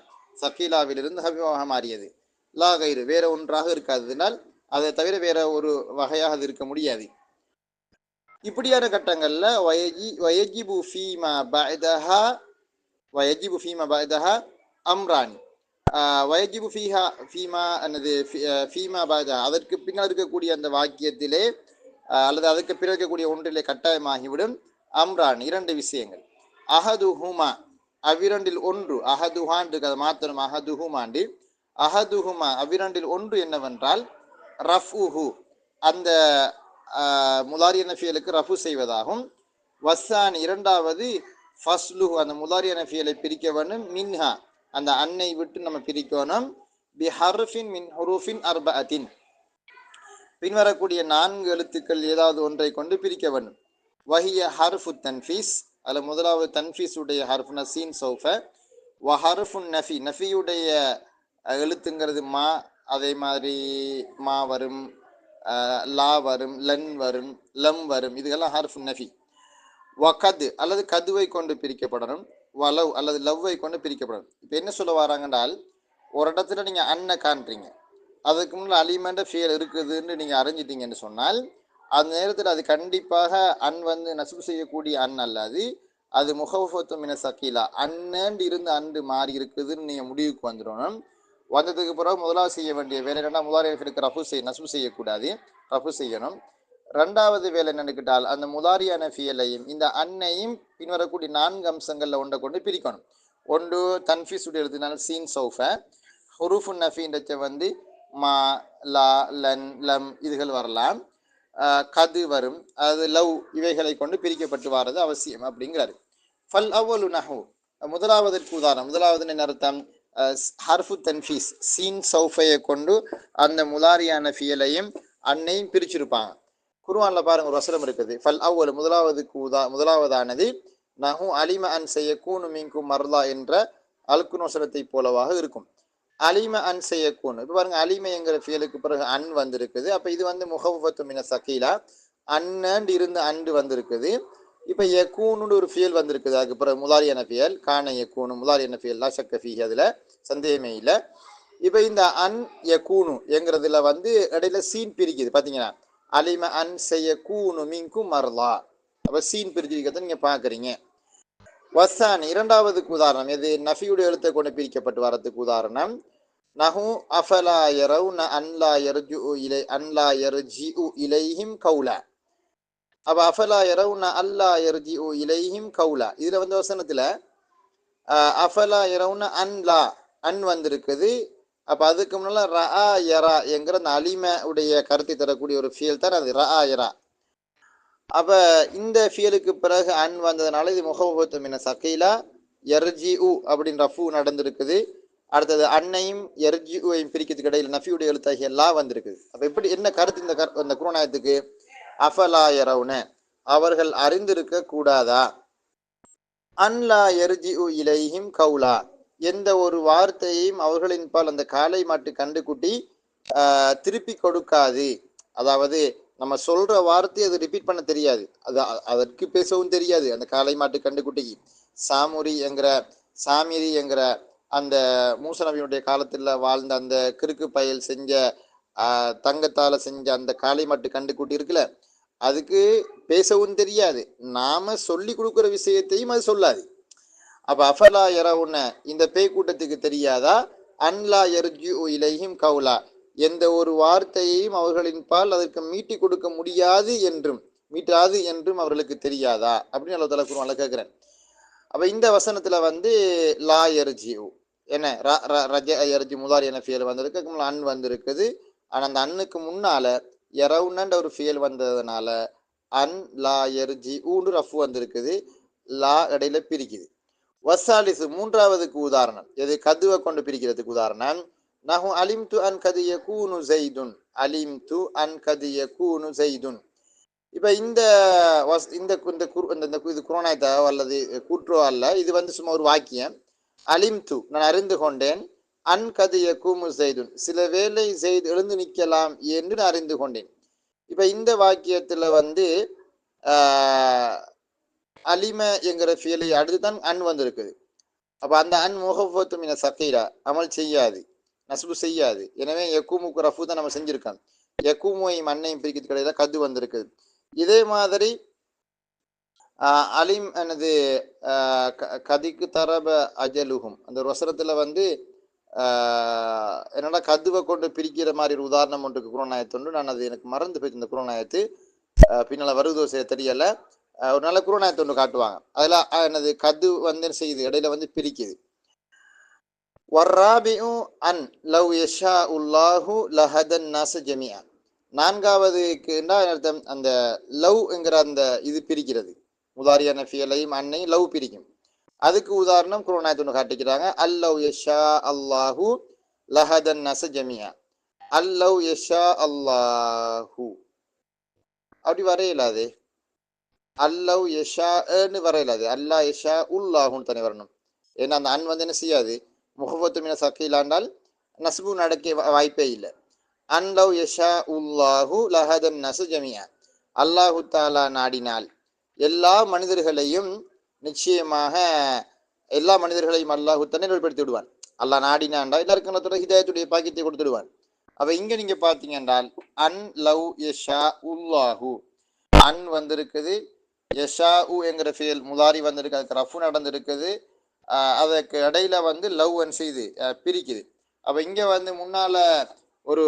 சகீலாவிலிருந்து ஹஃபீஃபாக மாறியது. லா கைரு வேற ஒன்றாக இருக்காததினால் அதை தவிர வேற ஒரு வகையாக அது இருக்க முடியாது. இப்படியான கட்டங்கள்ல வயஜிபு ஃபீமா பஅதஹா வயஜிபு ஃபீமா பஅதஹா அம்ரான் வயஜிபு ஃபீஹா ஃபீமா என்னது ஃபீமா பஅதஹா அதற்கு பின்னால் இருக்கக்கூடிய அந்த வாக்கியத்திலே அல்லது அதுக்கு பிறகு இருக்கக்கூடிய ஒன்றிலே கட்டாயமாகிவிடும் அம்ரான் இரண்டு விஷயங்கள். அஹதுஹுமா அவ்விரண்டில் ஒன்று அஹதுஹான் இருக்கு அது மாத்திரம் அஹதுஹுமாண்டு அஹதுஹுமா அவ்விரண்டில் ஒன்று என்னவென்றால் ரஃபுஹு அந்த முதாரியன ஃபியலுக்கு ரஃபு செய்வதாகும். வஸ்ஸான் இரண்டாவது ஃபஸ்லுஹு அந்த முதாரியன ஃபியலை பிரிக்க வேண்டும். மின்ஹா அந்த அன்னை விட்டு நம்ம பிரிக்கணும். பி ஹர்ஃபின் மின் ஹுரூஃபின் அர்பஅத்தின் பின்வரக்கூடிய 4 எழுத்துக்கள் ஏதாவது ஒன்றை கொண்டு பிரிக்க வேண்டும். வஹிய ஹர்ஃபு தன்ஃபீஸ் அதில் முதலாவது தன்ஃபீஸ் உடைய ஹர்ஃப்னா சீன் சௌஃப. வ ஹர்ஃபுன் நஃபி நஃபியுடைய எழுத்துங்கிறது மா, அதே மாதிரி மா வரும், லா வரும், லன் வரும், லம் வரும், இதுகெல்லாம் ஹர்ஃபுன் நஃபி. வ கது அல்லது கதுவை கொண்டு பிரிக்கப்படணும். வலவ் அல்லது லவ்வை கொண்டு பிரிக்கப்படணும். இப்போ என்ன சொல்ல வராங்கன்றால், ஒரு இடத்துல நீங்கள் அன்னை காண்றீங்க, அதுக்கு முன்னாடி அலிமெண்ட ஃபியல் இருக்குதுன்னு நீங்கள் அறிஞ்சிட்டீங்கன்னு சொன்னால் அந்த நேரத்தில் அது கண்டிப்பாக அன் வந்து நசுபு செய்யக்கூடிய அன் அல்லாது அது முகஃபத்து மின சக்கீலா அன்னண்டு இருந்து அன்று மாறி இருக்குதுன்னு நீங்கள் முடிவுக்கு வந்துடணும். வந்ததுக்கு பிறகு முதலாவது செய்ய வேண்டிய வேலை என்னென்னா முதாரியனுக்கு நசுபு செய்யக்கூடாது, ரஃபு செய்யணும். ரெண்டாவது வேலை என்னென்னுக்கிட்டால் அந்த முதாரியான ஃபியலையும் இந்த அன்னையும் பின்வரக்கூடிய 4 அம்சங்களில் ஒன்றை கொண்டு பிரிக்கணும். ஒன்று தன்ஃபீஸுடைய எழுதினால சீன் சௌஃப, ஹுரூஃபுன் நஃபின்றச்ச வந்து மா, லா, லன், லம் இதுகள் வரலாம், கது வரும், அது லவ் இவைகளை கொண்டு பிரிக்கப்பட்டு வாரது அவசியம் அப்படிங்கிறாரு. ஃபல் அவ்வலு நஹு முதலாவதற்கு உதாரணம். முதலாவது என்ன அர்த்தம்? ஹர்ஃபு தன்ஃபீஸ் சீன் சௌஃபையை கொண்டு அந்த முதாரியான ஃபியலையும் அன்னையும் பிரிச்சிருப்பாங்க. குர்ஆன்ல பாருங்க ஒரு வசனம் இருக்குது. ஃபல் அவ்வல் முதலாவதானது நஹு அலிம அன் செய்யக்கூனு மின்கும் மர்லா என்ற அல்குன் வசனத்தை போலவாக இருக்கும். அலிம அன் செய்யக்கூனு இப்போ பாருங்க, அலிமை என்கிற ஃபியலுக்கு பிறகு அன் வந்திருக்குது. அப்போ இது வந்து முகஃபத்து மின சக்கீலா அன்னண்டு இருந்து அன்று வந்திருக்குது. இப்போ யக்கூனு ஒரு ஃபியல் வந்திருக்குது. அதுக்கு பிறகு முதாரியான ஃபியல் கான யக்கூனு முதாரியான ஃபியல் லா ஷக்க ஃபீஹி, அதில் சந்தேகமே இல்லை. இப்போ இந்த அன் யக்கூனு என்கிறதுல வந்து இடையில சீன் பிரிக்குது. பார்த்தீங்கன்னா அலிம அன் செய்யக்கூனு மின்கும் மர்லா, அப்போ சீன் பிரிச்சிருக்கிறத நீங்கள் பார்க்குறீங்க. வசான் இரண்டாவதுக்கு உதாரணம் எது? நஃபியுடைய எழுத்தை கொண்டு பிரிக்கப்பட்டு வரதுக்கு உதாரணம் நஹு அஃபலா யரவுன அன்லா யர்ஜிஉ இலைஹிம் கௌலா. அப்போ அஃபலா யரவுன அல்லா யர்ஜிஉ இலைஹிம் கௌலா இதில் வந்து வசனத்தில் அஃபலா யரவுன அன்லா அன் வந்திருக்குது. அப்போ அதுக்கு முன்னால் ரஆ யரா என்கிற அந்த அலிம உடைய கருத்தை தரக்கூடிய ஒரு ஃபியல் தான் அது ரஆ யரா. அப்போ இந்த ஃபியலுக்கு பிறகு அன் வந்ததுனால இது முகஃபத்து மின சக்கீலா யர்ஜிஉ அப்படின்னு ரஃபு நடந்திருக்குது. அடுத்தது அன்னையும் யர்ஜிஉவையும் பிரிக்கிறதுக்கு இடையில் நஃபியுடைய எழுத்தாகிய லா வந்திருக்குது. அப்போ எப்படி என்ன கருத்து இந்த குர்ஆனத்துக்கு? அஃபலா யரவுன அவர்கள் அறிந்திருக்க கூடாதா, அன்லா யர்ஜிஉ இலைஹிம் கௌலா எந்த ஒரு வார்த்தையையும் அவர்களின் பால் அந்த காளை மாட்டு கண்டுக்குட்டி திருப்பி கொடுக்காது. அதாவது நம்ம சொல்ற வார்த்தையை அது ரிப்பீட் பண்ண தெரியாது, அது அதற்கு பேசவும் தெரியாது. அந்த காளை மாட்டு கண்டுக்குட்டிக்கு சாமிரி என்கிற அந்த மூசா நபியினுடைய காலத்தில் வாழ்ந்த அந்த கிறுக்கு பயல் செஞ்ச தங்கத்தால் செஞ்ச அந்த காளை மாட்டு கண்டுக்குட்டி இருக்குல்ல, அதுக்கு பேசவும் தெரியாது. நாம சொல்லி கொடுக்குற விஷயத்தையும் அது சொல்லாது. அப்போ அஃபலா யரவுன இந்த பேய் கூட்டத்துக்கு தெரியாதா, அன்லா யர்ஜிஉ இலைஹிம் கௌலா எந்த ஒரு வார்த்தையையும் அவர்களின் பால் அதற்கு மீட்டாது என்றும் அவர்களுக்கு தெரியாதா அப்படின்னு அல்லாஹ் தஆலா குர்ஆன்ல கேட்குறேன். அப்போ இந்த வசனத்தில் வந்து லா யர்ஜிஉ என்ன ரஜ யர்ஜி முதாரியான ஃபியல் வந்திருக்கு, அன் வந்திருக்குது. ஆனால் அந்த அன்னுக்கு முன்னால யரவுனன்ற ஒரு ஃபியல் வந்ததுனால அன் லா யர்ஜிஉன்னு ரஃபு வந்திருக்குது, லா இடையில பிரிக்குது. வசாலிசு மூன்றாவதுக்கு உதாரணம் எது? கதுவை கொண்டு பிரிக்கிறதுக்கு உதாரணம் நஹு அலிம்து அன் கது யகூனு ஸைதுன் அலிம்து அன் கது யகூனு ஸைதுன். இப்போ இது குர்ஆனத்தோ அல்லது கூற்றோ அல்ல, இது வந்து சும்மா ஒரு வாக்கியம். அலிம்து நான் அறிந்து கொண்டேன், அன் கது யகூமு ஸைதுன் சில வேளை ஸைத் எழுந்து நிற்கலாம் என்று நான் அறிந்து கொண்டேன். இப்போ இந்த வாக்கியத்தில் வந்து அலிம என்கிற ஃபியலை அடுத்து தான் அன் வந்திருக்குது. அப்போ அந்த அன் முகஃபத்து மின சக்கீலா அமல் செய்யாது, நஸ்பு செய்யாது. எனவே யக்கூமுக்கு ரஃபு தான் நம்ம செஞ்சுருக்கோம். யக்கூமையும் அன்னையும் பிரிக்கிறதுக்கு இடையில கது வந்திருக்குது. இதே மாதிரி அலிம் எனது கதிக்கு தரப அஜலுகும் அந்த ஒரு வசனத்தில் வந்து என்னடா கதுவை கொண்டு பிரிக்கிற மாதிரி ஒரு உதாரணம் ஒன்றுக்கு குர்ஆனாயத்து நான் அது எனக்கு மறந்து போயிட்டு இந்த குர்ஆனாயத்து பின்னால் வருதோ தெரியல. ஒரு நல்ல குர்ஆனாயத்து ஒன்று காட்டுவாங்க, அதில் எனது கது வந்து செய்யுது இடையில வந்து பிரிக்குது. வர்ராபிஉ அன் லவ் யஷா உல்லாஹு லஹதன் நாச ஜமியா. நான்காவதுக்கு என்ன அர்த்தம்? அந்த லவ் என்கிற அந்த இது பிரிக்கிறது, முதாரியான ஃபியலையும் அன்னையும் லவ் பிரிக்கும். அதுக்கு உதாரணம் குர்ஆன் காட்டிக்கிறாங்க. அல்லவ் யஷா அல்லாஹு லஹதன் நாச ஜமியா. அல்லவ் யஷா அல்லாஹு அப்படி வரையிலாது. அல்லவ் யஷான்னு வரையிலாது. அல்லா யஷா உல்லாஹுன்னு தானே வரணும். ஏன்னா அந்த அன் வந்து என்ன செய்யாது, முகபத்து மின சக்கீலாண்டால் நஸ்பு நடக்க வாய்ப்பே இல்லை. அன்லவ் யஷா உல்லாஹு லஹதன் நசு ஜமியா. அல்லாஹு தாலா நாடினால் எல்லா மனிதர்களையும் நிச்சயமாக எல்லா மனிதர்களையும் அல்லாஹு தானே நெருப்படுத்தி விடுவான். அல்லாஹ் நாடினாண்டா எல்லாருக்கும் ஹிதாயத்துடைய பாக்கியத்தை கொடுத்துடுவான். அப்ப இங்க நீங்க பாத்தீங்க என்றால் அன் லவ் யஷா உல்லாஹு, அன் வந்திருக்குது, யஷா உ என்கிற ஃபியல் முதாரி வந்திருக்கு, அதுக்கு ரஃபு நடந்திருக்குது, அதுக்கு இடையில வந்து லவ் அன் செய்து பிரிக்குது. அப்ப இங்க வந்து முன்னால ஒரு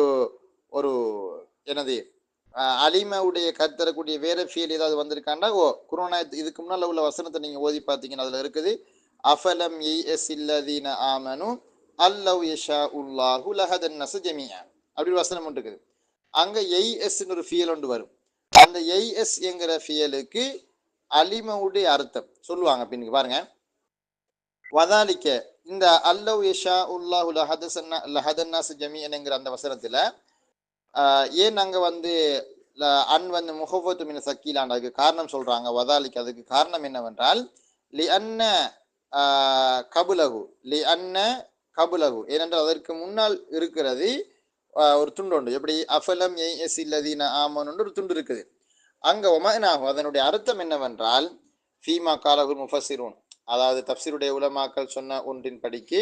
ஒரு என்னது அலிமாவுடைய கருத்தரக்கூடிய வேற ஃபீல் ஏதாவது வந்திருக்காண்டா குரோனா இதுக்கு முன்னால் உள்ள வசனத்தை நீங்க ஓதி பார்த்தீங்கன்னா அதுல இருக்குது அஃபலம் எஸ் இல்லதீன ஆமனு அல்லவ் யஷா உல்லாஹு லஹதன் நஸ ஜமீஆ அப்படி வசனம் ஒன்று இருக்குது. அங்க எஸ்ன்னு ஒரு ஃபியல் ஒன்று வரும். அந்த எஸ் என்கிற ஃபியலுக்கு அலிமாவுடைய அர்த்தம் சொல்லுவாங்க. பின்னுக்கு பாருங்க, வதாலிக்க இந்த அல்லவ் யஷா உல்லாஹு லஹதன் நஸ ஜமீஅன்ங்கிற அந்த வசனத்துல ஏன் அங்க வந்து அன் வந்து முகவத்து மின சக்கீலான் அதுக்கு காரணம் சொல்றாங்க. வதாலிக்கு அதுக்கு காரணம் என்னவென்றால் லி அன்ன கபுலகு, லி அன்ன கபுலகு, ஏனென்றால் அதற்கு முன்னால் இருக்கிறது ஒரு துண்டு உண்டு. எப்படி அஃபலம் எஸ் இல்லதீன ஆமன்னு ஒரு துண்டு இருக்குது. அங்க ஒமனாகும் அதனுடைய அர்த்தம் என்னவென்றால் ஃபீமா காலகுல் முஃபஸிரூன், அதாவது தப்சீருடைய உலமாக்கள் சொன்ன ஒன்றின் படிக்கு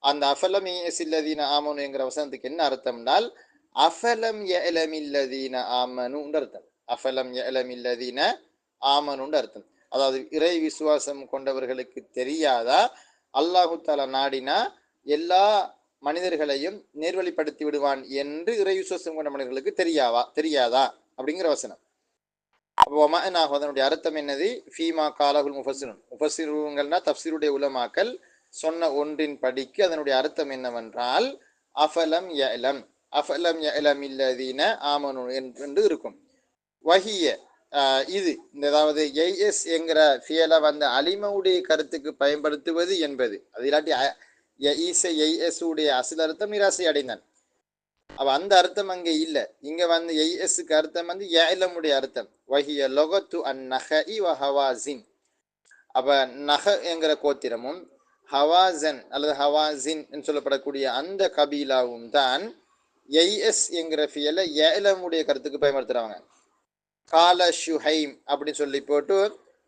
அந்த அஃபலம் எஸ் இல்லதீன ஆமனு என்கிற வசனத்துக்கு என்ன அர்த்தம்னால் அஃபலம் யஅலமில்லதீன ஆமனுன்னு அர்த்தம். அஃபலம் யஅலமில்லதீன ஆமனுன்னு அர்த்தம். அதாவது இறை விசுவாசம் கொண்டவர்களுக்கு தெரியாதா அல்லாஹு தஆலா நாடினா எல்லா மனிதர்களையும் நேர்வழிப்படுத்தி விடுவான் என்று இறை விசுவாசம் கொண்ட மனிதர்களுக்கு தெரியாதா அப்படிங்கிற வசனம். அப்போ அதனுடைய அர்த்தம் என்னது? ஃபீமா காலகுல் முஃபஸிரூன், முஃபஸிரூன்கள்னா தஃப்சீருடைய உலமாக்கள் சொன்ன ஒன்றின் படிக்கு அதனுடைய அர்த்தம் என்னவென்றால் அஃபலம் யஅலம், அஃபலம் யஅலமில்லதீன ஆமனு என்று இருக்கும். வஹிய இது அதாவது எஸ் என்கிற ஃபியலை வந்து அலிமவுடைய கருத்துக்கு பயன்படுத்துவது என்பது, அது இல்லாட்டி எஸ் உடைய அசல் அர்த்தம் நிராசை அடைந்தான். அப்ப அந்த அர்த்தம் அங்க இல்ல. இங்க வந்து எஸ்க்கு அர்த்தம் வந்து யஅலமுடைய அர்த்தம். வஹிய லொகத்து அன் நஹஇ வ ஹவாஸின். அப்ப நஹ என்கிற கோத்திரமும் ஹவாசன் அல்லது ஹவாசின் என்று சொல்லப்படக்கூடிய அந்த கபீலாவும் தான் எஸ் என்கிற ஃபியலை யஅலமுடைய கருத்துக்கு பயன்படுத்துறாங்க. கால ஷுஹைம் அப்படின்னு சொல்லி போட்டு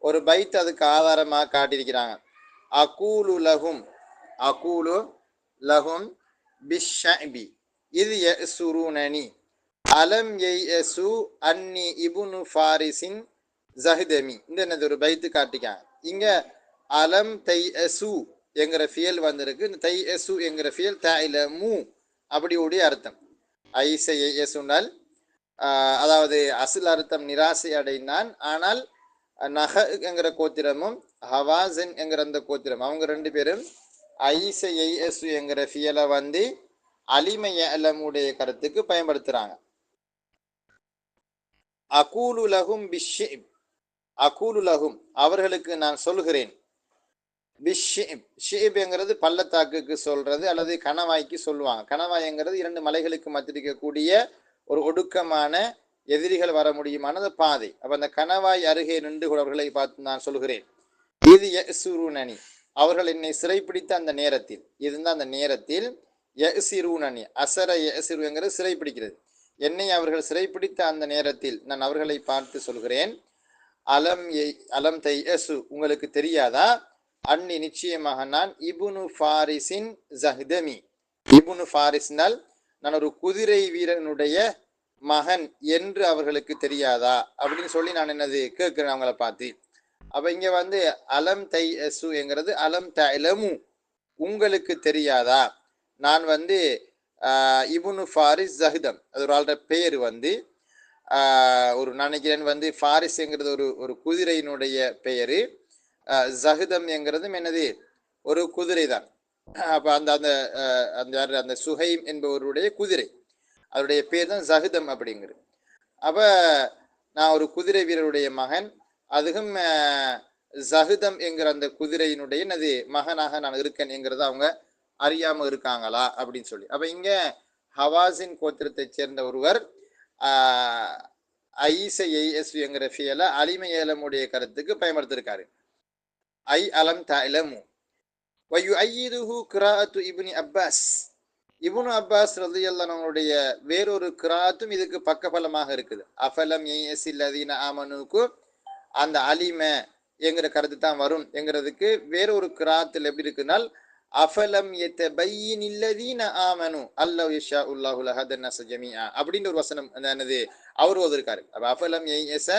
ஒரு பைத் அதுக்கு ஆதாரமாக காட்டியிருக்கிறாங்க. அகூலு லஹும், அகூலு லஹும் பிஷ்ஷபி இது யசுருனனி அலம் யஸு அன்னி இப்னு ஃபாரிஸின் ஜஹ்தமி. இந்த என்னது ஒரு பைத்து காட்டிக்காங்க. இங்க அலம் தையசு என்கிற ஃபியல் வந்திருக்கு. இந்த தையசு என்கிற ஃபியல் தஅலமு அப்படி உடைய அர்த்தம். ஐச யஸுனால் அதாவது அசல் அர்த்தம் நிராசை அடைந்தான். ஆனால் நஹ என்கிற கோத்திரமும் ஹவாசன் என்கிற அந்த கோத்திரம் அவங்க ரெண்டு பேரும் ஐச யஸு என்கிற ஃபியலை வந்து அலிம யஅலமுடைய கருத்துக்கு பயன்படுத்துறாங்க. அகூலு லஹும் பிஷ்ஷிப், அகூலு லஹும் அவர்களுக்கு நான் சொல்கிறேன். பிஷ்ஷிப், ஷிப்ங்கிறது பள்ளத்தாக்குக்கு சொல்றது அல்லது கணவாய்க்கு சொல்லுவாங்க. கணவாய்ங்கிறது இரண்டு மலைகளுக்கு மத்திருக்கக்கூடிய ஒரு ஒடுக்கமான எதிரிகள் வர முடியுமான பாதை. அப்ப அந்த கணவாய் அருகே நின்று அவர்களை பார்த்து நான் சொல்கிறேன். இது யசுருனனி அவர்கள் என்னை சிறைப்பிடித்த அந்த நேரத்தில், இதுதான் அந்த நேரத்தில் யசிருனனி அசர யசிருங்கிறது சிறைப்பிடிக்கிறது. என்னை அவர்கள் சிறைப்பிடித்த அந்த நேரத்தில் நான் அவர்களை பார்த்து சொல்கிறேன். அலம் தையசு உங்களுக்கு தெரியாதா? அன்னி நிச்சயமாக நான் இப்னு ஃபாரிஸின் ஜஹ்தமி, இப்னு ஃபாரிஸ்னால் நான் ஒரு குதிரை வீரனுடைய மகன் என்று அவர்களுக்கு தெரியாதா அப்படின்னு சொல்லி நான் என்னது கேட்கிறேன் அவங்கள பார்த்து. அப்ப இங்க வந்து அலம் தையசு என்கிறது அலம் தஅலமு உங்களுக்கு தெரியாதா நான் வந்து இப்னு ஃபாரிஸ் ஜஹ்தம், அது ஒரு ஆளோட பெயர் வந்து ஒரு நினைக்கிறேன் வந்து ஃபாரிஸ்ங்கிறது ஒரு குதிரையினுடைய பெயரு, ஜஹ்தம் என்கிறதும் என்னது ஒரு குதிரை தான். அப்ப அந்த அந்த அந்த அந்த சுஹைம் என்பவருடைய குதிரை, அவருடைய பேர் தான் ஜஹதம் அப்படிங்கிறது. அப்ப நான் ஒரு குதிரை வீரருடைய மகன், அதுவும் ஜஹதம் என்கிற அந்த குதிரையினுடைய எனது மகனாக நான் இருக்கேன் என்கிறத அவங்க அறியாம இருக்காங்களா அப்படின்னு சொல்லி. அப்ப இங்க ஹவாஸின் கோத்திரத்தை சேர்ந்த ஒருவர் ஐசைஎஸ் என்கிற ஃபியல அலிமை ஏலமுடைய கருத்துக்கு பயன்படுத்திருக்காரு. ஐ அலம் தலமு வயுஐயிதுஹு கிராஅத்து இப்னி அப்பாஸ். இப்னு அப்பாஸ் ரலியல்லாஹு அன்ஹுடைய வேறொரு கிராத்தும் இதுக்கு பக்கபலமாக இருக்குது. அஃபலம் யஸில் லதீன ஆமனுக்கு அந்த அலிம என்கிற கருத்து தான் வரும் என்கிறதுக்கு வேறொரு கிராத்தில் எப்படி இருக்குனால் அஃபலம் யதபையினில் லதீன ஆமனு அல்லவ் யஷாஉல்லாஹு லஹதன்னஸ ஜமீஆ அப்படின்ற ஒரு வசனம் என்னது அவர் ஓதிருக்காரு. அப்ப அஃபலம் யஸ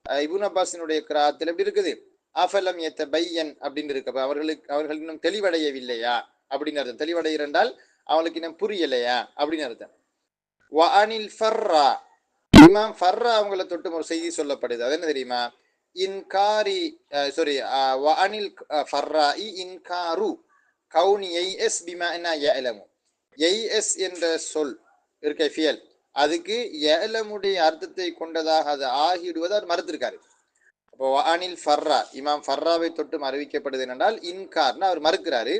இப்னு அப்பாஸினுடைய கிராத்தில் எப்படி இருக்குது, அஃபலம் யதபையன் அப்படின்னு இருக்கு. அப்ப அவர்கள் இன்னும் தெளிவடையவில்லையா அப்படின்னு அர்த்தம். தெளிவடைகிறால் அவங்களுக்கு இன்னும் புரியலையா அப்படின்னு அர்த்தம். வஅனில் ஃபர்ரா, இமாம் ஃபர்ரா அவங்கள தொட்டு ஒரு செய்தி சொல்லப்படுது. அது என்ன தெரியுமா, இன்காரி வஅனில் ஃபர்ராஇ இன்காரு கௌனி யைஎஸ் பிமஅனா யஅலமு. யைஎஸ் என்ற சொல் இருக்க ஃபியல், அதுக்கு யஅலமுடைய அர்த்தத்தை கொண்டதாக அது ஆகிடுவதை அவர் மறுத்திருக்காரு. அப்போ வஅனில் ஃபர்ரா, இமாம் ஃபர்ராவை தொட்டும் அறிவிக்கப்படுது என்றால் இன்கார்னா அவர் மறுக்கிறாரு.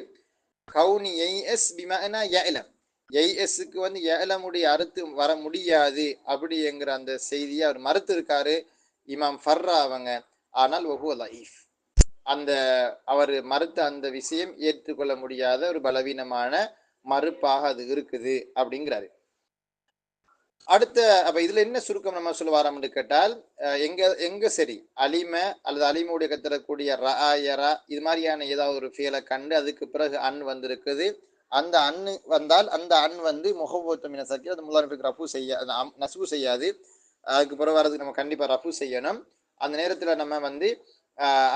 கௌனி யைஎஸ் பிமஅனா யஅலம், யைஎஸ்க்கு வந்து யஅலமுடைய அர்த்தம் வர முடியாது அப்படிங்கிற அந்த செய்தியை அவர் மறுத்திருக்காரு இமாம் ஃபர்ரா அவங்க. ஆனால் வஹுவ லைஃப், அந்த அவர் மறுத்த அந்த விஷயம் ஏற்றுக்கொள்ள முடியாத ஒரு பலவீனமான மறுப்பாக அது இருக்குது அப்படிங்கிறாரு. அடுத்த அப்ப இதுல என்ன சுருக்கம் நம்ம சொல்ல வரோம்னு கேட்டால், எங்க சரி அலிம அல்லது அலிமுடைய கத்தரக்கூடிய ரஆயரா இது மாதிரியான ஏதாவது ஒரு ஃபியலை கண்டு அதுக்கு பிறகு அன் வந்திருக்குது, அந்த அன்னு வந்தால் அந்த அன் வந்து முகபோத்தமின சக்கி அது முல்லாரிஃபிக் ரஃபு செய்ய நஸ்பு செய்யாது. அதுக்கு பிறகு வரதுக்கு நம்ம கண்டிப்பா ரஃபு செய்யணும். அந்த நேரத்துல நம்ம வந்து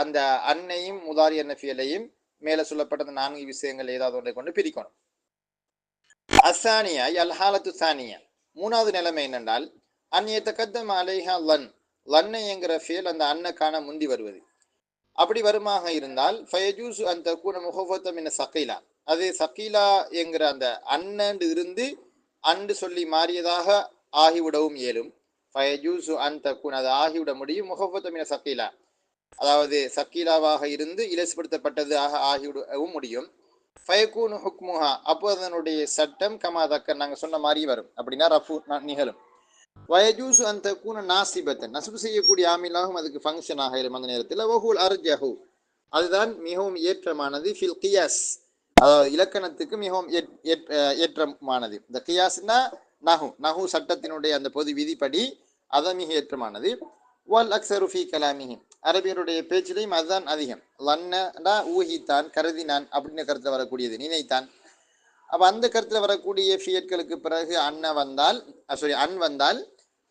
அந்த அன்னையும் முதாரி அன்ன ஃபியலையும் மேல சொல்லப்பட்ட அந்த 4 விஷயங்கள் ஏதாவது ஒன்றை கொண்டு பிரிக்கணும். அசானியா அல் ஹாலத்து சானியா, மூணாவது நிலைமை என்னென்றால் அந்நியத்தக்கத்தம் அலைஹா லன், லன்னை என்கிற ஃபியல் அந்த அன்னக்கான முந்தி வருவது. அப்படி வருமாக இருந்தால் ஃபயஜூசு அந்த கூன முகவத்தம் என்ன சக்கீலா, அது சக்கீலா என்கிற அந்த அன்னண்டு இருந்து அன்று சொல்லி மாறியதாக ஆகிவிடவும் இயலும். ஃபயஜூசு அந்த கூன், அது ஆகிவிட முடியும். முகவத்தம் என்ன சக்கீலா, அதாவது சக்கீலாவாக இருந்து இலசுப்படுத்தப்பட்டதாக ஆகிவிடவும் முடியும். ஃபயகூனு ஹுக்முஹா, அப்போ அதனுடைய சட்டம் கமா தக்க நாங்கள் சொன்ன மாதிரி வரும். அப்படின்னா ரஃபு நிகழும். வயஜூசு அந்த கூன நாசிபத்தன், நசுபு செய்யக்கூடிய ஆமிலாகவும் அதுக்கு ஃபங்க்ஷன் ஆகிடும் அந்த நேரத்தில். வஹுல் அர்ஜஹு, அதுதான் மிகவும் ஏற்றமானது. ஃபில் கியாஸ், அதாவது இலக்கணத்துக்கு மிகவும் ஏற்றமானது. இந்த கியாஸ்னா நஹு சட்டத்தினுடைய அந்த பொது விதிப்படி அதை மிக ஏற்றமானது. வல் அக்ஸரு ஃபி கலாமிஹி, அரபியருடைய பேச்சிலையும் அதுதான் அதிகம். லன்னடா ஊஹித்தான், கருதினான் அப்படின்னு கருத்தில் வரக்கூடியது, நினைத்தான். அப்போ அந்த கருத்தில் வரக்கூடிய ஃபியட்களுக்கு பிறகு அன் வந்தால்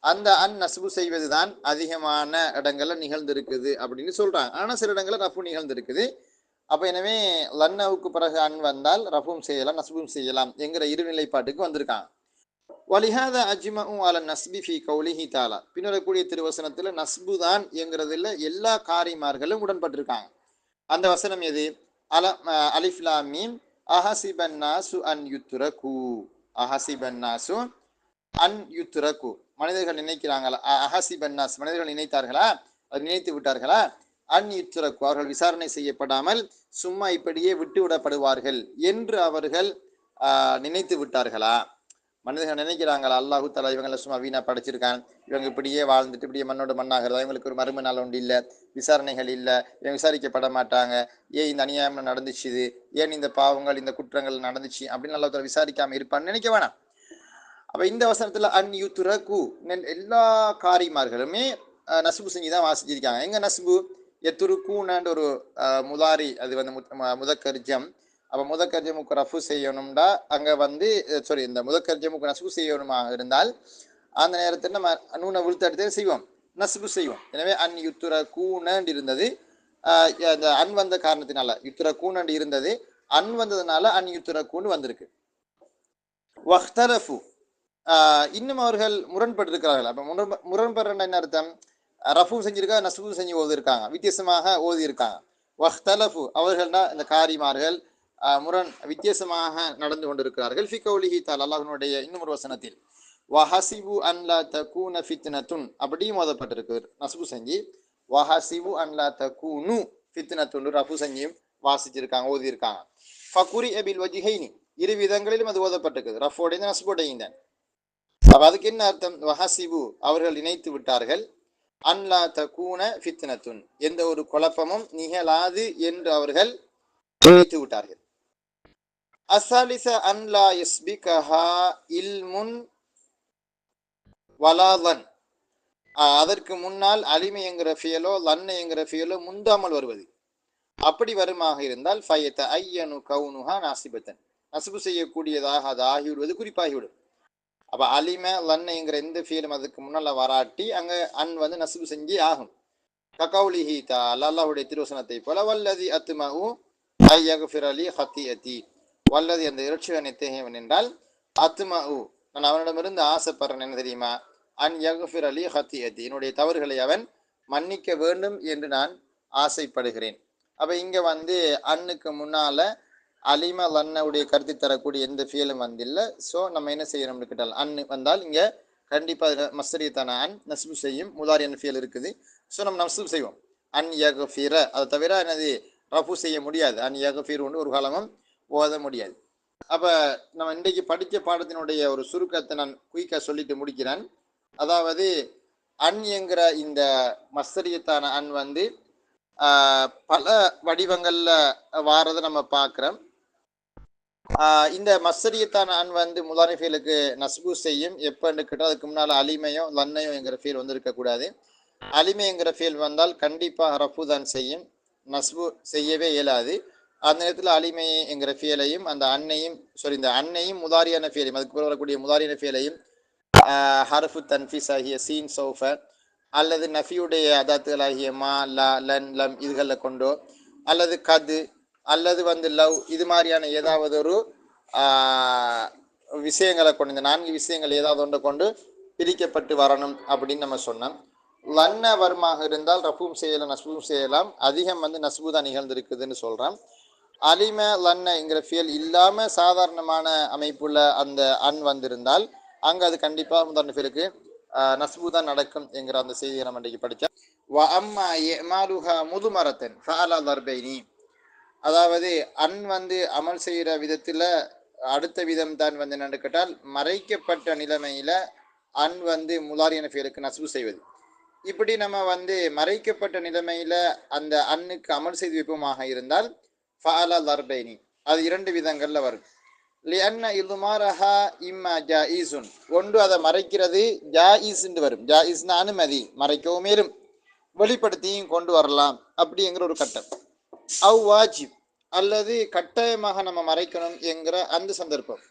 அந்த அன் நஸ்பு செய்வது தான் அதிகமான இடங்கள்ல நிகழ்ந்திருக்குது அப்படின்னு சொல்றாங்க. ஆனால் சில இடங்கள்ல ரஃபு நிகழ்ந்திருக்குது. அப்போ எனவே லன்னவுக்கு பிறகு அன் வந்தால் ரஃபும் செய்யலாம் நஸ்பும் செய்யலாம் என்கிற இருநிலைப்பாட்டுக்கு வந்திருக்காங்க. வலிஹாத அஜ்மஉ அல நஸ்பி ஃபி கௌலிஹி தஆலா, பின்னரக்கூடிய திருவசனத்தில் நஸ்பு தான் என்கிறதுல எல்லா காரிமார்களும் உடன்பட்டிருக்காங்க. அந்த வசனம் எது, அலிஃப் லாம் மீம் அஹசிபன் நாசு அன் யுத்ரகு, அஹசிபன் நாசு அன் யுத்ரகு, மனிதர்கள் நினைக்கிறாங்களா, அஹசிபன் நாஸ் மனிதர்கள் நினைத்தார்களா, அது நினைத்து விட்டார்களா, அன் யுத்ரகு அவர்கள் விசாரணை செய்யப்படாமல் சும்மா இப்படியே விட்டு விடப்படுவார்கள் என்று அவர்கள் நினைத்து விட்டார்களா. மனிதர்கள் நினைக்கிறாங்களா அல்லாஹு தஆலா இவங்களை சும்மா வீணா படைச்சிருக்கான், இவங்க இப்படியே வாழ்ந்துட்டு இப்படியே மண்ணோட மண்ணாகிறதா, இவங்களுக்கு ஒரு மறுமை நாள் ஒன்று இல்லை, விசாரணைகள் இல்லை, இவங்க விசாரிக்கப்பட மாட்டாங்க, ஏன் இந்த அநியாயம் நடந்துச்சு, ஏன் இந்த பாவங்கள் இந்த குற்றங்கள் நடந்துச்சு அப்படின்னு அல்லாஹ் தஆலா விசாரிக்காம இருப்பான்னு நினைக்க வேணாம். அப்ப இந்த வசனத்துல அன் யுத்ரகு எல்லா காரிமார்களுமே நஸ்பு செஞ்சு தான் வாசிச்சிருக்காங்க. எங்க நஸ்பு எத்துருக்கூன்னு ஒரு முதாரி, அது வந்து முதக்கர்ஜம். அப்போ முதக்கர்ஜமுக்கு ரஃபு செய்யணும்டா அங்கே வந்து இந்த முதக்கர்ஜமுக்கு நஸ்பு செய்யணுமாக இருந்தால் அந்த நேரத்தில் நம்ம நூனை விழுத்து எடுத்து செய்வோம், நஸ்பு செய்வோம். எனவே அன் யுத்துர கூனண்டு இருந்தது, அந்த அன் வந்த காரணத்தினால யுத்துர கூனண்டு இருந்தது, அன் வந்ததுனால அன் யுத்துர கூன்னு வந்திருக்கு. வஹ்தரஃபு, இன்னும் அவர்கள் முரண்பட்டு இருக்கிறார்கள். அப்போ முரண்படுற என்ன அர்த்தம், ரஃபு செஞ்சிருக்காங்க நஸ்பு செஞ்சு ஓதி இருக்காங்க, வித்தியாசமாக ஓதி இருக்காங்க. வஹ்தலஃபு அவர்கள்னா இந்த காரிமார்கள் வித்தியாசமாக நடந்து கொண்டிருக்கிறார்கள். ஃபி கௌலிஹி தஆலா, அல்லாஹ்வுடைய இன்னும் ஒரு வசனத்தில் வஹசிபு அன் லா தகூன ஃபித்னத்துன் அப்படியும் ஓதப்பட்டிருக்கு நஸ்பு செஞ்சு. வஹசிபு அன் லா தகூனு ஃபித்னத்துன் ரஃபு செஞ்சியும் வாசிச்சிருக்காங்க, ஓதியிருக்காங்க. ஃபகுரி அபில் வஜ்ஹைனி, இரு விதங்களிலும் அது ஓதப்பட்டிருக்கு, ரஃபோடையும் நஸ்போடையும் தான். அப்ப அதுக்கு என்ன அர்த்தம்? வஹசிபு, அவர்கள் நினைத்து விட்டார்கள், அன்லா தகூன ஃபித்னத்துன், எந்த ஒரு குழப்பமும் நிகழாது என்று அவர்கள் நினைத்து விட்டார்கள். அஸ்ஸாலிஸ அன்லா யஸ்பிகஹா இல்முன் வலாதன், அதற்கு முன்னால் அலிமை என்கிற ஃபியலோ லன்ன என்கிற ஃபியலோ முந்தாமல் வருவது. அப்படி வருமாக இருந்தால் ஃபயத ஐயனு கவுனுஹா நாசிபத்தன், நசுபு செய்யக்கூடியதாக அது ஆகிவிடுவது குறிப்பாகிவிடும். அப்ப அலிம லன்னைங்கிற எந்த ஃபீலும் அதுக்கு முன்னால வராட்டி அங்க அன் வந்து நசுபு செஞ்சு ஆகும். ககௌலிஹி தஆலா, அல்லாஹ்வுடைய திருவசனத்தை போல, வல்லதி அத்மஉ ஐயக்ஃபிர லி ஹத்தியதி, வல்லதி அந்த இரட்சகன் எத்தகையவன் என்றால், அத்மஉ நான் அவனிடமிருந்து ஆசைப்படுறேன், என்ன தெரியுமா? அன் யக்ஃபிர லி ஹத்தியதி, என்னுடைய தவறுகளை அவன் மன்னிக்க வேண்டும் என்று நான் ஆசைப்படுகிறேன். அப்ப இங்க வந்து அன்னுக்கு முன்னால அலிம லன்னவுடைய கருத்து தரக்கூடிய எந்த ஃபியலும் வந்தில்லை. ஸோ நம்ம என்ன செய்யணும்னு கேட்டால், அன்னு வந்தால் இங்கே கண்டிப்பாக மஸ்தரியத்தான அன் நஸ்பு செய்யும். முதாரியான ஃபியல் இருக்குது, ஸோ நம்ம நஸ்பு செய்வோம். அன் யக்ஃபிர, அதை தவிர என்னது ரஃபு செய்ய முடியாது. அன் யக்ஃபிர் ஒன்று ஒரு காலமும் ஓத முடியாது. அப்போ நம்ம இன்றைக்கு படித்த பாடத்தினுடைய ஒரு சுருக்கத்தை நான் குயிக்காக சொல்லிட்டு முடிக்கிறேன். அதாவது அன் என்கிற இந்த மஸ்தரியத்தான அன் வந்து பல வடிவங்களில் வாரதை நம்ம பார்க்குறோம். இந்த மஸ்தரியத்தான அன் வந்து முதாரி ஃபீலுக்கு நஸ்பு செய்யும். எப்போன்னு கேட்டால் அதுக்கு முன்னால் அலிமையோ லன்னையோ என்கிற ஃபீல் வந்து இருக்கக்கூடாது. அலிமை என்கிற ஃபீல் வந்தால் கண்டிப்பாக ரஃபு தான் செய்யும், நஸ்பு செய்யவே இயலாது. அந்த நேரத்தில் அலிமை என்கிற ஃபீலையும் அந்த அன்னையும் இந்த அன்னையும் முதாரியான ஃபீலையும், அதுக்கு வரக்கூடிய முதாரியான ஃபீலையும் ஹர்ஃபு தன்ஃபீஸ் ஆகிய சீன் சௌஃப அல்லது நஃபியுடைய அதாத்துகள் ஆகிய மா லா லன் லம் இதுகளில் கொண்டோ, அல்லது கது அல்லது வந்து லவ், இது மாதிரியான ஏதாவது ஒரு விஷயங்களை கொண்டு, இந்த 4 விஷயங்கள் ஏதாவது ஒன்றை கொண்டு பிரிக்கப்பட்டு வரணும் அப்படின்னு நம்ம சொன்னோம். லன்ன வருமாக இருந்தால் ரஃபும் செய்யலாம், நஸ்பும் செய்யலாம். அதிகம் வந்து நஸ்பு தான் நிகழ்ந்திருக்குதுன்னு சொல்கிறோம். அலிம லன்னங்கிற ஃபியல் இல்லாமல் சாதாரணமான அமைப்புள்ள அந்த அன் வந்திருந்தால் அங்கே அது கண்டிப்பாக முதன்மை ஃபியலுக்கு நஸ்பு தான் நடக்கும் என்கிற அந்த செய்தியை நம்ம இன்றைக்கு படித்தோம். வ அம்மா எமாலுஹா முதுமரத்தன் ஃபஅலா தர்பைனி, அதாவது அன் வந்து அமல் செய்கிற விதத்தில் அடுத்த விதம் தான் வந்து என்னென்னு கேட்டால், மறைக்கப்பட்ட நிலைமையில் அன் வந்து முதாரியான ஃபீலுக்கு நஸ்பு செய்வது. இப்படி நம்ம வந்து மறைக்கப்பட்ட நிலைமையில் அந்த அன்னுக்கு அமல் செய்து வைப்போமாக இருந்தால் ஃபஅலா தர்பைனி, அது 2 விதங்களில் வரும். லிஅன்ன இல்மாரஹா இம்மா ஜாயிசுன், ஒன்று அதை மறைக்கிறது ஜாயிஸ் என்று வரும். ஜாயிஸ்னா அனுமதி, மறைக்கவும் மேலும் வெளிப்படுத்தியும் கொண்டு வரலாம் அப்படிங்கிற ஒரு கட்டம். அவ் வாஜிப், அல்லது கட்டாயமாக நம்ம மறைக்கணும் என்கிற அந்த சந்தர்ப்பம்.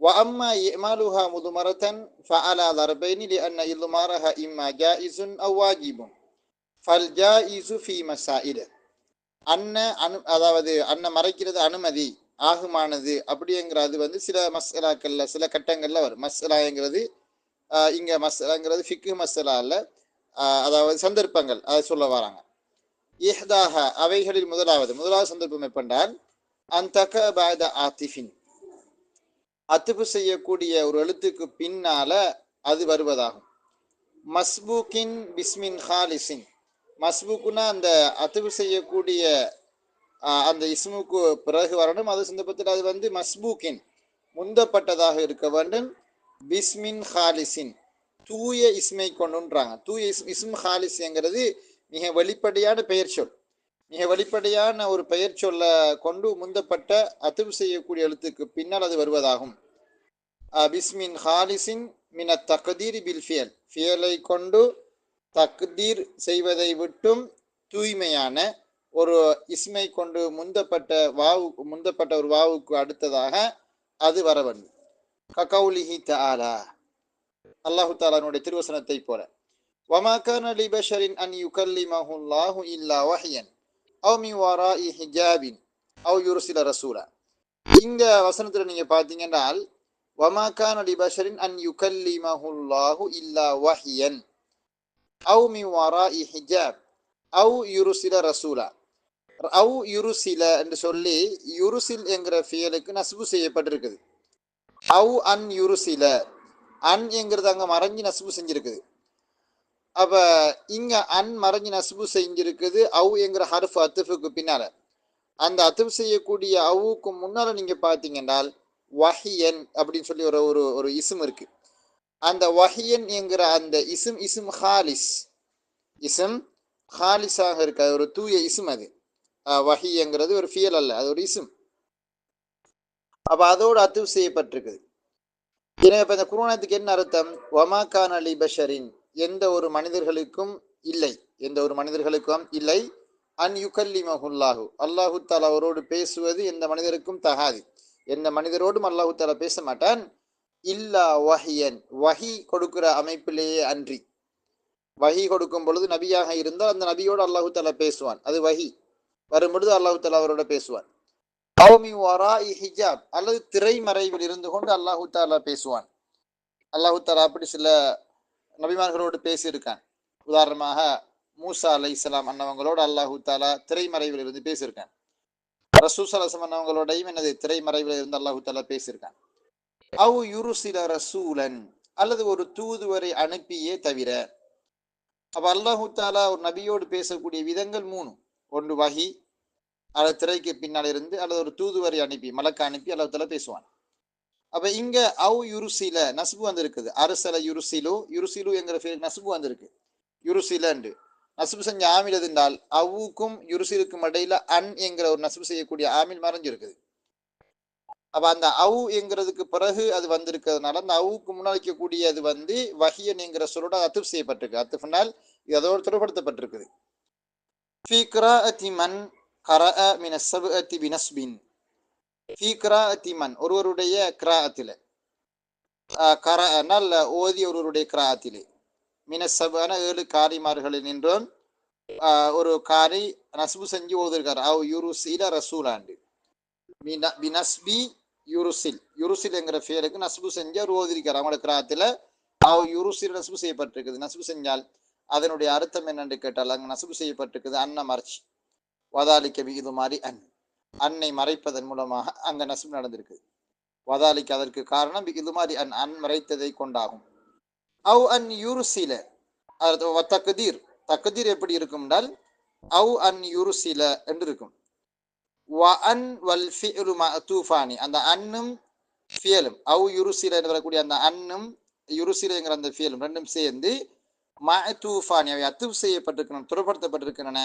வ அம்மா இமாலுஹா முதுமரத்தன் ஃபஅலா தர்பைனி லிஅன்ன இல்மாரஹா இம்மா ஜாயிசுன் அவ் வாஜிபுன் ஃபல் ஜாயிசு ஃபீ மஸாயில், அதாவது அன்ன மறைக்கிறது அனுமதி ஆகுமானது அப்படிங்கிற அது வந்து சில மஸ்அலாக்கள்ல சில கட்டங்கள்ல வரும். மஸ்அலாங்கிறது இங்க மஸ்அலாங்கிறது ஃபிக்ஹ் மஸ்அலா அல்ல, அதாவது சந்தர்ப்பங்கள் அதை சொல்ல வராங்க. இஹ்தாக, அவைகளில் முதலாவது சந்தர்ப்பம் எப்பென்றால், அந்தக பாத ஆத்திஃபின், அத்துப்பு செய்யக்கூடிய ஒரு எழுத்துக்கு பின்னால அது வருவதாகும். மஸ்பூக்கின் பிஸ்மின் ஹாலிசின், மஸ்பூக்குன்னா அந்த அத்துப்பு செய்யக்கூடிய அந்த இஸ்முக்கு பிறகு வரணும். அது சந்தர்ப்பத்தில் அது வந்து மஸ்பூக்கின் முந்தப்பட்டதாக இருக்க வேண்டும். பிஸ்மின் ஹாலிசின், தூய இஸ்மை கொண்டுன்றாங்க. தூய இஸ்ம் ஹாலிஸ்ங்கிறது மிக வெளிப்படையான பெயர் சொல். மிக வெளிப்படையான ஒரு பெயர் சொல்ல கொண்டு முந்தப்பட்ட அத்துவு செய்யக்கூடிய எழுத்துக்கு பின்னால் அது வருவதாகும். பிஸ்மின் ஹாலிசின் மின தக்தீர் பில் ஃபியல், ஃபியலை கொண்டு தக்தீர் செய்வதை விட்டும் தூய்மையான ஒரு இஸ்மை கொண்டு முந்தப்பட்ட ஒரு வாவுக்கு அடுத்ததாக அது வர வேண்டும். ககௌலிஹி தஆலா, அல்லாஹு தஆலாவுடைய திருவசனத்தை போல, வமா கான லிபஷரின் அன் யுகல்லிமஹுல்லாஹு இல்லா வஹ்யன் அவ் மின் வராஇ ஹிஜாபின் அவ் யுர்சில ரசூலா. இந்த வசனத்தில் நீங்க பார்த்தீங்கன்னா, வமா கான லிபஷரின் அன் யுகல்லிமஹுல்லாஹு இல்லா வஹ்யன் அவ் மின் வராஇ ஹிஜாப் அவ் யுர்சில ரசூலா. அவு யுருசில என்று சொல்லி யுருசில் என்கிற ஃபியலுக்கு நஸ்பு செய்யப்பட்டிருக்குது. அவு அன் யுருசில, அன் என்கிறது அங்க மறைஞ்சு நஸ்பு செஞ்சிருக்குது. அப்ப இங்க அன் மறைஞ்சு நஸ்பு செஞ்சிருக்குது அவு என்கிற ஹர்ஃப் அத்துஃபுக்கு பின்னால. அந்த அத்துஃப் செய்யக்கூடிய அவுக்கு முன்னால நீங்க பாத்தீங்கன்னால் வஹியன் அப்படின்னு சொல்லி ஒரு ஒரு ஒரு இஸ்ம் இருக்கு. அந்த வஹியன் என்கிற அந்த இஸ்ம் ஹாலிஸ், இஸ்ம் ஹாலிஸாக இருக்க ஒரு தூய இஸ்ம் அது. வஹிங்கிறது ஒரு ஃபியல் அல்ல, அது ஒரு இஸ்ம். அப்ப அதோடு அத்துஃப் செய்யப்பட்டிருக்குது. எனவே இப்ப இந்த குர்ஆனுக்கு என்ன அர்த்தம்? வமா கான லி பஷரின், எந்த ஒரு மனிதர்களுக்கும் இல்லை, எந்த ஒரு மனிதர்களுக்கும் இல்லை, அன் யுகல்லிமஹுல்லாஹு, அல்லாஹு தஆலா அவரோடு பேசுவது எந்த மனிதருக்கும் தகாது, எந்த மனிதரோடும் அல்லாஹு தஆலா பேச மாட்டான். இல்லா வஹியன், வஹி கொடுக்கிற அமைப்பிலேயே அன்றி. வஹி கொடுக்கும் பொழுது நபியாக இருந்தால் அந்த நபியோடு அல்லாஹு தஆலா பேசுவான், அது வஹி வரும் பொழுது அல்லாஹு தஆலா அவரோட பேசுவான். கௌமி வராஇ ஹிஜாப், அல்லது திரைமறைவில் இருந்து கொண்டு அல்லாஹு தஆலா பேசுவான். அல்லாஹு தஆலா அப்படி சில நபிமார்களோடு பேசியிருக்கான். உதாரணமாக மூசா அலைஹிஸ்ஸலாம் அன்னவங்களோடு அல்லாஹு தஆலா திரைமறைவில் இருந்து பேசியிருக்கான். ரசூல் ஸல்லல்லாஹு அலைஹி வஸல்லம் அன்னவங்களோடையும் என்னது திரைமறைவில் இருந்து அல்லாஹு தஆலா பேசியிருக்கான். அவு யுருசில ரசூலன், அல்லது ஒரு தூதுவரை அனுப்பியே தவிர. அப்ப அல்லாஹு தஆலா ஒரு நபியோடு பேசக்கூடிய விதங்கள் மூணு. ஒன்று வஹி, அல்லது திரைக்கு பின்னால் இருந்து, அல்லது ஒரு தூதுவரை அனுப்பி மலக்க அனுப்பி அல்லாஹ் தஆலா பேசுவான். அப்ப இங்க அவு யுருசில நஸ்பு வந்திருக்குது. அரசல யுருசிலு, யுருசிலு என்கிற நஸ்பு வந்திருக்கு. யுருசில என்று நஸ்பு செஞ்ச ஆமில் எது என்றால் அவுக்கும் யுருசிலுக்கும் இடையில அன் என்கிற ஒரு நஸ்பு செய்யக்கூடிய ஆமில் மறைஞ்சிருக்குது. அப்ப அந்த அவு என்கிறதுக்கு பிறகு அது வந்திருக்கிறதுனால அந்த அவுக்கு முன்னாடிக்கக்கூடிய அது வந்து வஹியன் என்கிற சொல்லோட அத்துப் செய்யப்பட்டிருக்கு. அத்துஃப்னால் இது அதோடு தொடர்படுத்தப்பட்டிருக்குது. ஃபீ கிராஅத்தி மன் கரஅ மின ஸப்அத்தி பினஸ்பின், ஃபீ கிராஅத்தி மன் ஒருவருடைய கிராஅத்தில, கரஅனால் ஓதி ஒருவருடைய கிராஅத்திலே, மின ஸப்அன 7 காரிமார்களில் நின்றோன் ஒரு காரி நஸ்பு செஞ்சு ஓதுருக்கார். அவ் யுருசில ரசூலாண்டு பினஸ்பி யுருசில், யுருசில் என்கிற பேருக்கு நஸ்பு செஞ்சு அவர் ஓதிருக்கார். அவங்களோட கிராத்துல அவ் யுருசில் நஸ்பு செய்யப்பட்டிருக்குது. நஸ்பு செஞ்சால் அதனுடைய அர்த்தம் என்னன்னு கேட்டால் அங்கு நஸ்பு செய்யப்பட்டிருக்குது அன்ன மறைச்சி, வதாலிக்க இது மாதிரி அன்னை மறைப்பதன் மூலமாக அங்க நஸ்பு நடந்திருக்கு. வதாலிக்கு அதற்கு காரணம் இது மாதிரி அன் மறைத்ததை கொண்டாகும். அவ் அன் யுருசில தக்தீர், தக்தீர் எப்படி இருக்கும் என்றால் அவ் அன் யுருசில என்று இருக்கும். அந்த அன்னும் ஃபியலும் அவு யுருசில என்று வரக்கூடிய அந்த அன்னும் யுருசிலங்கிற அந்த ஃபியலும் ரெண்டும் சேர்ந்து மஅதூஃபானி அவை அத்துப் செய்யப்பட்டிருக்கணும், துறப்படுத்தப்பட்டிருக்கின்றன.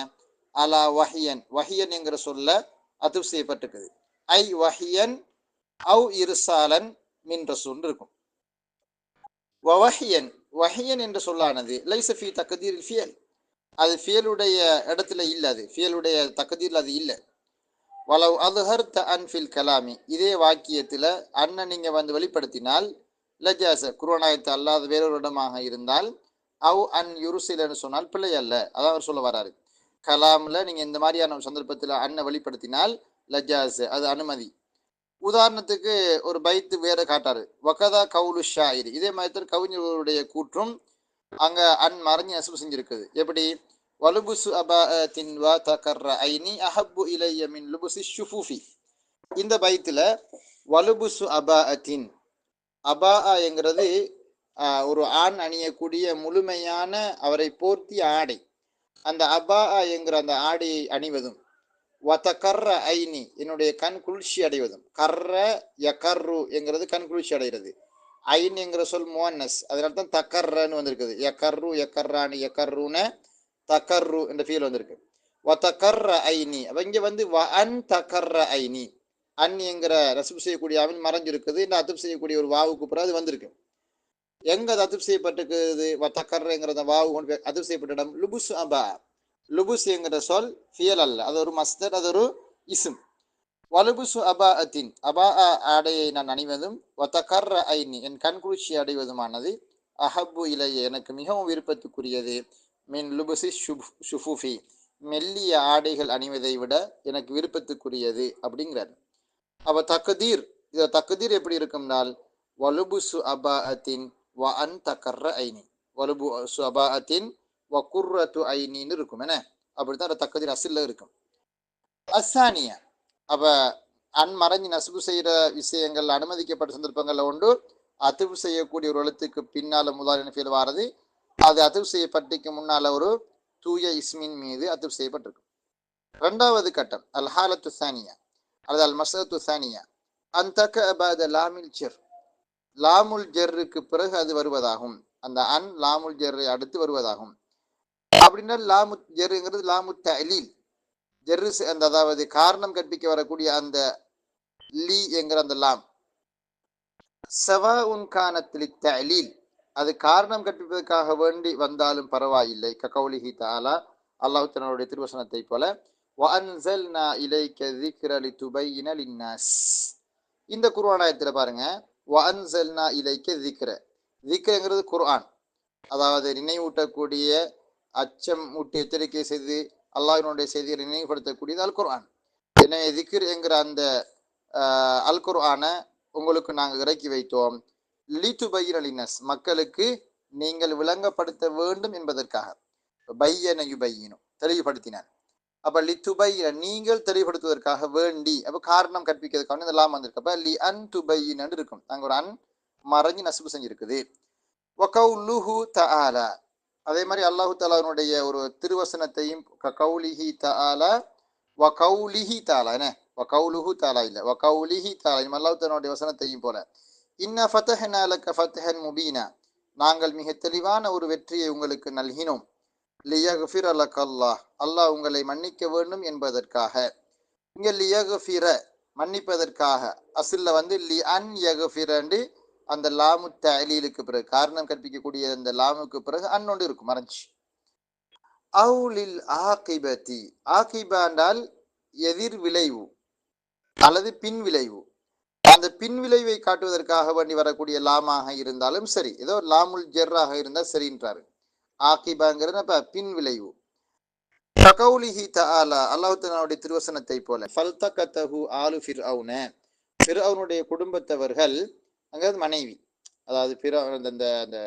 அலா வஹியன், வஹியன் என்கிற சொல்ல அத்துப் செய்யப்பட்டிருக்குது. ஐ வஹியன் அவு இர்சாலன் மின் ரசூல் இருக்கும். வஹியன், வஹியன் என்று சொல்லானது லைஸ ஃபீ தக்தீரில் ஃபியல், அது ஃபியலுடைய இடத்துல இல்லை, அது ஃபியலுடைய தக்தீரில் அது இல்லை. வலவ் அதுஹர்த அன்ஃபில் கலாமி, இதே வாக்கியத்தில் அன்னை நீங்கள் வந்து வெளிப்படுத்தினால் லஜாச குர்ஆனாயத்து அல்லாத வேறொரு இடமாக இருந்தால் அவ் அன் யுருசிலன்னு சொன்னால் பிள்ளை அல்ல. அதான் அவர் சொல்ல வராரு. கலாமில் நீங்கள் இந்த மாதிரியான சந்தர்ப்பத்தில் அன்னை வெளிப்படுத்தினால் லஜாஸ், அது அனுமதி. உதாரணத்துக்கு ஒரு பைத்து வேற காட்டாரு. வகதா கவுலு ஷாயிரி, இதே மாதிரி கவிஞர்களுடைய கூற்றும் அங்கே அன் மறைஞ்சு நெசவு செஞ்சிருக்குது. எப்படி? வலுபுசு அபாஅத்தின் வ தகர்ர ஐனி அஹப்பு இலைய மின் லுபுசி ஷுஃபூஃபி, இந்த பைத்தில் வலுபுசு அபாஅத்தின், அபா என்கிறது ஒரு ஆண் அணியக்கூடிய முழுமையான அவரை போர்த்திய ஆடை, அந்த அபா என்கிற அந்த ஆடையை அணிவதும், வதகர்ர ஐனி என்னுடைய கண் குளிர்ச்சி அடைவதும், கர்ர யகர்ரு என்கிறது கண் குளிர்ச்சி அடைகிறது, ஐன் என்கிற சொல் முவன்னஸ், அதனால தான் தக்கர்றன்னு வந்திருக்குது. யகர்ரு யகர்ரானு யகர்ருன்னு தக்கர்ரு என்ற ஃபீல் வந்திருக்கு. வதகர்ர ஐனி, அப்போ இங்கே வந்து வ அன் தகர்ர ஐனி, அன் என்கிற ரசூப் செய்யக்கூடிய அமின் மறைஞ்சிருக்குது. இந்த அத்துப் செய்யக்கூடிய ஒரு வாவுக்கு பிறகு அது வந்திருக்கு. எங்க அது அத்துப் செய்யப்பட்டிருக்குது? வதகர்ங்கிற வாவு கொண்டு அத்துப் செய்யப்பட்ட இடம் லுபுஸ் அபா. லுபுஸ் என்கிற சொல் ஃபியல் அல்ல, அது ஒரு மஸ்தர், அது ஒரு இஸ்ம். வலுபுசு அபா அத்தின், அபா ஆடையை நான் அணிவதும், வதகர்ர ஐனி என் கண்குளிர்ச்சி அடைவதுமானது, அஹப்பு இலைய எனக்கு மிகவும் விருப்பத்துக்குரியது, மின் லுபுசி ஷுஃபூஃபி மெல்லிய ஆடைகள் அணிவதை விட எனக்கு விருப்பத்துக்குரியது அப்படிங்கிறார். அப்ப தக்தீர், இத தக்தீர் எப்படி இருக்கும்னால் வலுபுசு அபாஅத்தின் வ அன் தகர்ர ஐனி, வலுபுசு அபாஅத்தின் வ குர்ரத்து ஐனின்னு இருக்கும். என்ன அப்படித்தான் தக்தீர் அசில்ல இருக்கும். அசானியா. அப்ப அன் மறைஞ்சு நசுபு செய்யற விஷயங்கள் அனுமதிக்கப்பட்ட சந்தர்ப்பங்கள்ல உண்டு. அதிர்வு செய்யக்கூடிய ஒரு எழுத்துக்கு பின்னால முதாரின ஃபீல் வாரது, அது அதிர்வு செய்யப்பட்டிக்கு முன்னால ஒரு தூய இஸ்மின் மீது அதிர்வு செய்யப்பட்டிருக்கும். இரண்டாவது கட்டம் அல் ஹாலத்து சானியா அல்லது அல் மசத்து சானியா அந்தக அபாத லாமில் ஜெர். லாமுல் ஜெர்ருக்கு பிறகு அது வருவதாகும். அந்த அன் லாமுல் ஜெர்ரை அடுத்து வருவதாகும். அப்படின்னா லாமு ஜெருங்கிறது லாமு தலீல். ஜெர்ரு அந்த அதாவது காரணம் கற்பிக்க வரக்கூடிய அந்த லீ என்கிற அந்த லாம் சவா உன் கானத்திலி தலீல், அது காரணம் கற்பிப்பதற்காக வேண்டி வந்தாலும் பரவாயில்லை. ககௌலிஹி தஆலா, அல்லாஹ் தன்னுடைய திருவசனத்தை போல வஅன்ஸல்னா இலைக ذிக்ர லிதுபையின லின்னாஸ். இந்த குர்ஆன் ஆயத்துல பாருங்க, வஅன்ஸல்னா இலைக ذிக்ர. ذிக்ரங்கிறது குர்ஆன், அதாவது நினைவூட்டக்கூடிய, அச்சம் ஊட்டி எச்சரிக்கை செய்து அல்லாஹ்வினுடைய செய்திகளை நினைவுபடுத்தக்கூடியது அல் குர்ஆன். எனவே திக்ர் என்கிற அந்த அல் குர்ஆனை உங்களுக்கு நாங்கள் இறக்கி வைத்தோம். லிதுபையின லின்னாஸ், மக்களுக்கு நீங்கள் விளங்கப்படுத்த வேண்டும் என்பதற்காக. பையன யுபையினு, தெளிவுபடுத்தினார். அப்ப லித்துபையின, நீங்கள் தெளிவுபடுத்துவதற்காக வேண்டி. அப்ப காரணம் கற்பிக்கிறதுக்காக இதெல்லாம் வந்திருக்கு. அப்ப லி அன் துபையின்னு இருக்கும். நாங்கள் ஒரு அன் மறைஞ்சு நசுபு செஞ்சிருக்குது. வகௌலுஹு தஆலா, அதே மாதிரி அல்லாஹு தஆலாவுடைய ஒரு திருவசனத்தையும் கௌலிஹி தஆலா வகௌலிஹி தஆலா, என்ன வகௌலுஹு தஆலா இல்ல, வகௌலிஹி தஆலா, அல்லாஹு தஆலாவுடைய வசனத்தையும் போல இன்ன ஃபதஹ்னா லக ஃபத்ஹன் முபீனா, நாங்கள் மிக தெளிவான ஒரு வெற்றியை உங்களுக்கு நல்கினோம். லியக்ஃபிர லக அல்லாஹ், அல்லாஹ் உங்களை மன்னிக்க வேண்டும் என்பதற்காக. இங்க லியக்ஃபிர மன்னிப்பதற்காக, அஸ்ல வந்து லி அன் யக்ஃபிரண்டு அந்த லாமு தலீலுக்கு பிறகு, காரணம் கற்பிக்கக்கூடிய அந்த லாமுக்கு பிறகு அன்னொன்று இருக்கும் மறைஞ்சி. அவுலில் ஆகிபதி, ஆகிபா என்றால் எதிர் விளைவு அல்லது பின் விளைவு. அந்த பின் விளைவை காட்டுவதற்காக வேண்டி வரக்கூடிய லாமாக இருந்தாலும் சரி, ஏதோ லாமுல் ஜெர்ராக இருந்தால் சரின்றாரு. ஆகிபாங்கிறது பின் விளைவு. ககௌலிஹி தஆலா, அல்லாஹ் தஆலாவுடைய திருவசனத்தை போல ஃபல்தகதஹு ஆலு ஃபிர்அவுன, ஃபிர்அவுனுடைய குடும்பத்தவர்கள், அங்கிறது மனைவி, அதாவது அந்த அந்த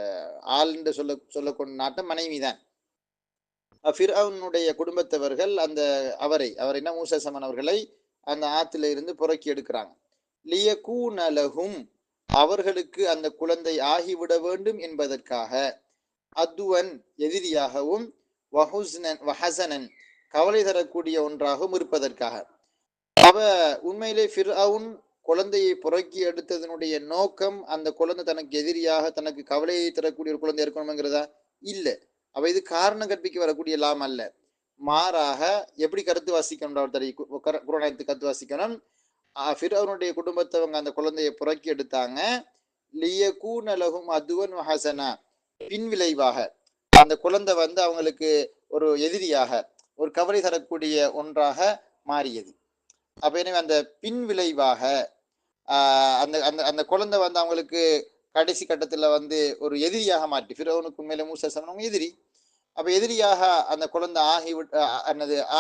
ஆள் என்று சொல்லக்கூடிய நாட்டம் மனைவி தான். ஃபிர்அவுனுடைய குடும்பத்தவர்கள் அந்த அவரைனா மூசா சமன் அவர்களை அந்த ஆற்றில இருந்து புறக்கி எடுக்கிறாங்க. லியகூன லஹும், அவர்களுக்கு அந்த குழந்தை ஆகிவிட வேண்டும் என்பதற்காக, அதுவன் எதிரியாகவும், வஹசனன் கவலை தரக்கூடிய ஒன்றாகவும் இருப்பதற்காக. அவ உண்மையிலே ஃபிர்அவுன் குழந்தையை புறக்கி எடுத்ததனுடைய நோக்கம் அந்த குழந்தை தனக்கு எதிரியாக தனக்கு கவலையை தரக்கூடிய ஒரு குழந்தை இருக்கணுங்கிறதா இல்ல. அவ இது காரணம் கற்பிக்க வரக்கூடிய லாம் அல்ல. மாறாக எப்படி கருத்து வாசிக்கணும் தெரியும், குர்ஆனுக்கு கருத்து வாசிக்கணும். ஃபிர்அவுனுடைய குடும்பத்தவங்க அந்த குழந்தையை புறக்கி எடுத்தாங்க. லியகூன லஹும் அதுவன் வஹசனா, பின் விளைவாக அந்த குழந்தை வந்து அவங்களுக்கு ஒரு எதிரியாக, ஒரு கவலை தரக்கூடிய ஒன்றாக மாறியது. அப்ப எனவே அந்த பின் விளைவாக அந்த அந்த அந்த குழந்தை வந்து அவங்களுக்கு கடைசி கட்டத்துல வந்து ஒரு எதிரியாக மாற்றி, ஃபிர்அவுனுக்கு உண்மையில மூசா சமணம் எதிரி. அப்ப எதிரியாக அந்த குழந்தை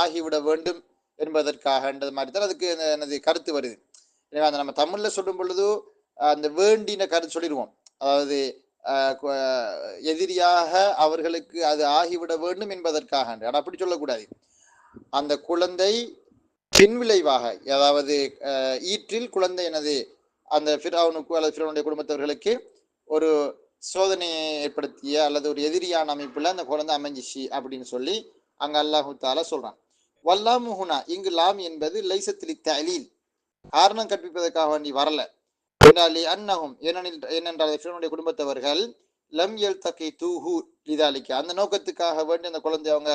ஆகிவிட வேண்டும் என்பதற்காகன்றது மாதிரி தான் அதுக்கு எனது கருத்து வருது. எனவே அந்த நம்ம தமிழ்ல சொல்லும் பொழுது அந்த வேண்டின கருத்து சொல்லிடுவோம். அதாவது எதிரியாக அவர்களுக்கு அது ஆகிவிட வேண்டும் என்பதற்காக. ஆனால் அப்படி சொல்லக்கூடாது. அந்த குழந்தை பின்விளைவாக, அதாவது ஈற்றில் குழந்தை எனது அந்த ஃபிர்அவுனுக்கு அல்லது ஃபிர்அவுனுடைய குடும்பத்தவர்களுக்கு ஒரு சோதனையை ஏற்படுத்திய அல்லது ஒரு எதிரியான அமைப்புல அந்த குழந்தை அமைஞ்சிச்சு அப்படின்னு சொல்லி அங்க அல்லாஹு தஆலா சொல்றான். வல்லாமுஹுனா, இங்கு லாம் என்பது லைசத்திலி தலீல், காரணம் கற்பிப்பதற்காக வேண்டி வரல. அன்னஹும், ஏனென்றால் ஃபிர்அவுனுடைய குடும்பத்தவர்கள் லம் யல்தகி தூஹு லிதாலிக, அந்த நோக்கத்துக்காக வேண்டி அந்த குழந்தை அவங்க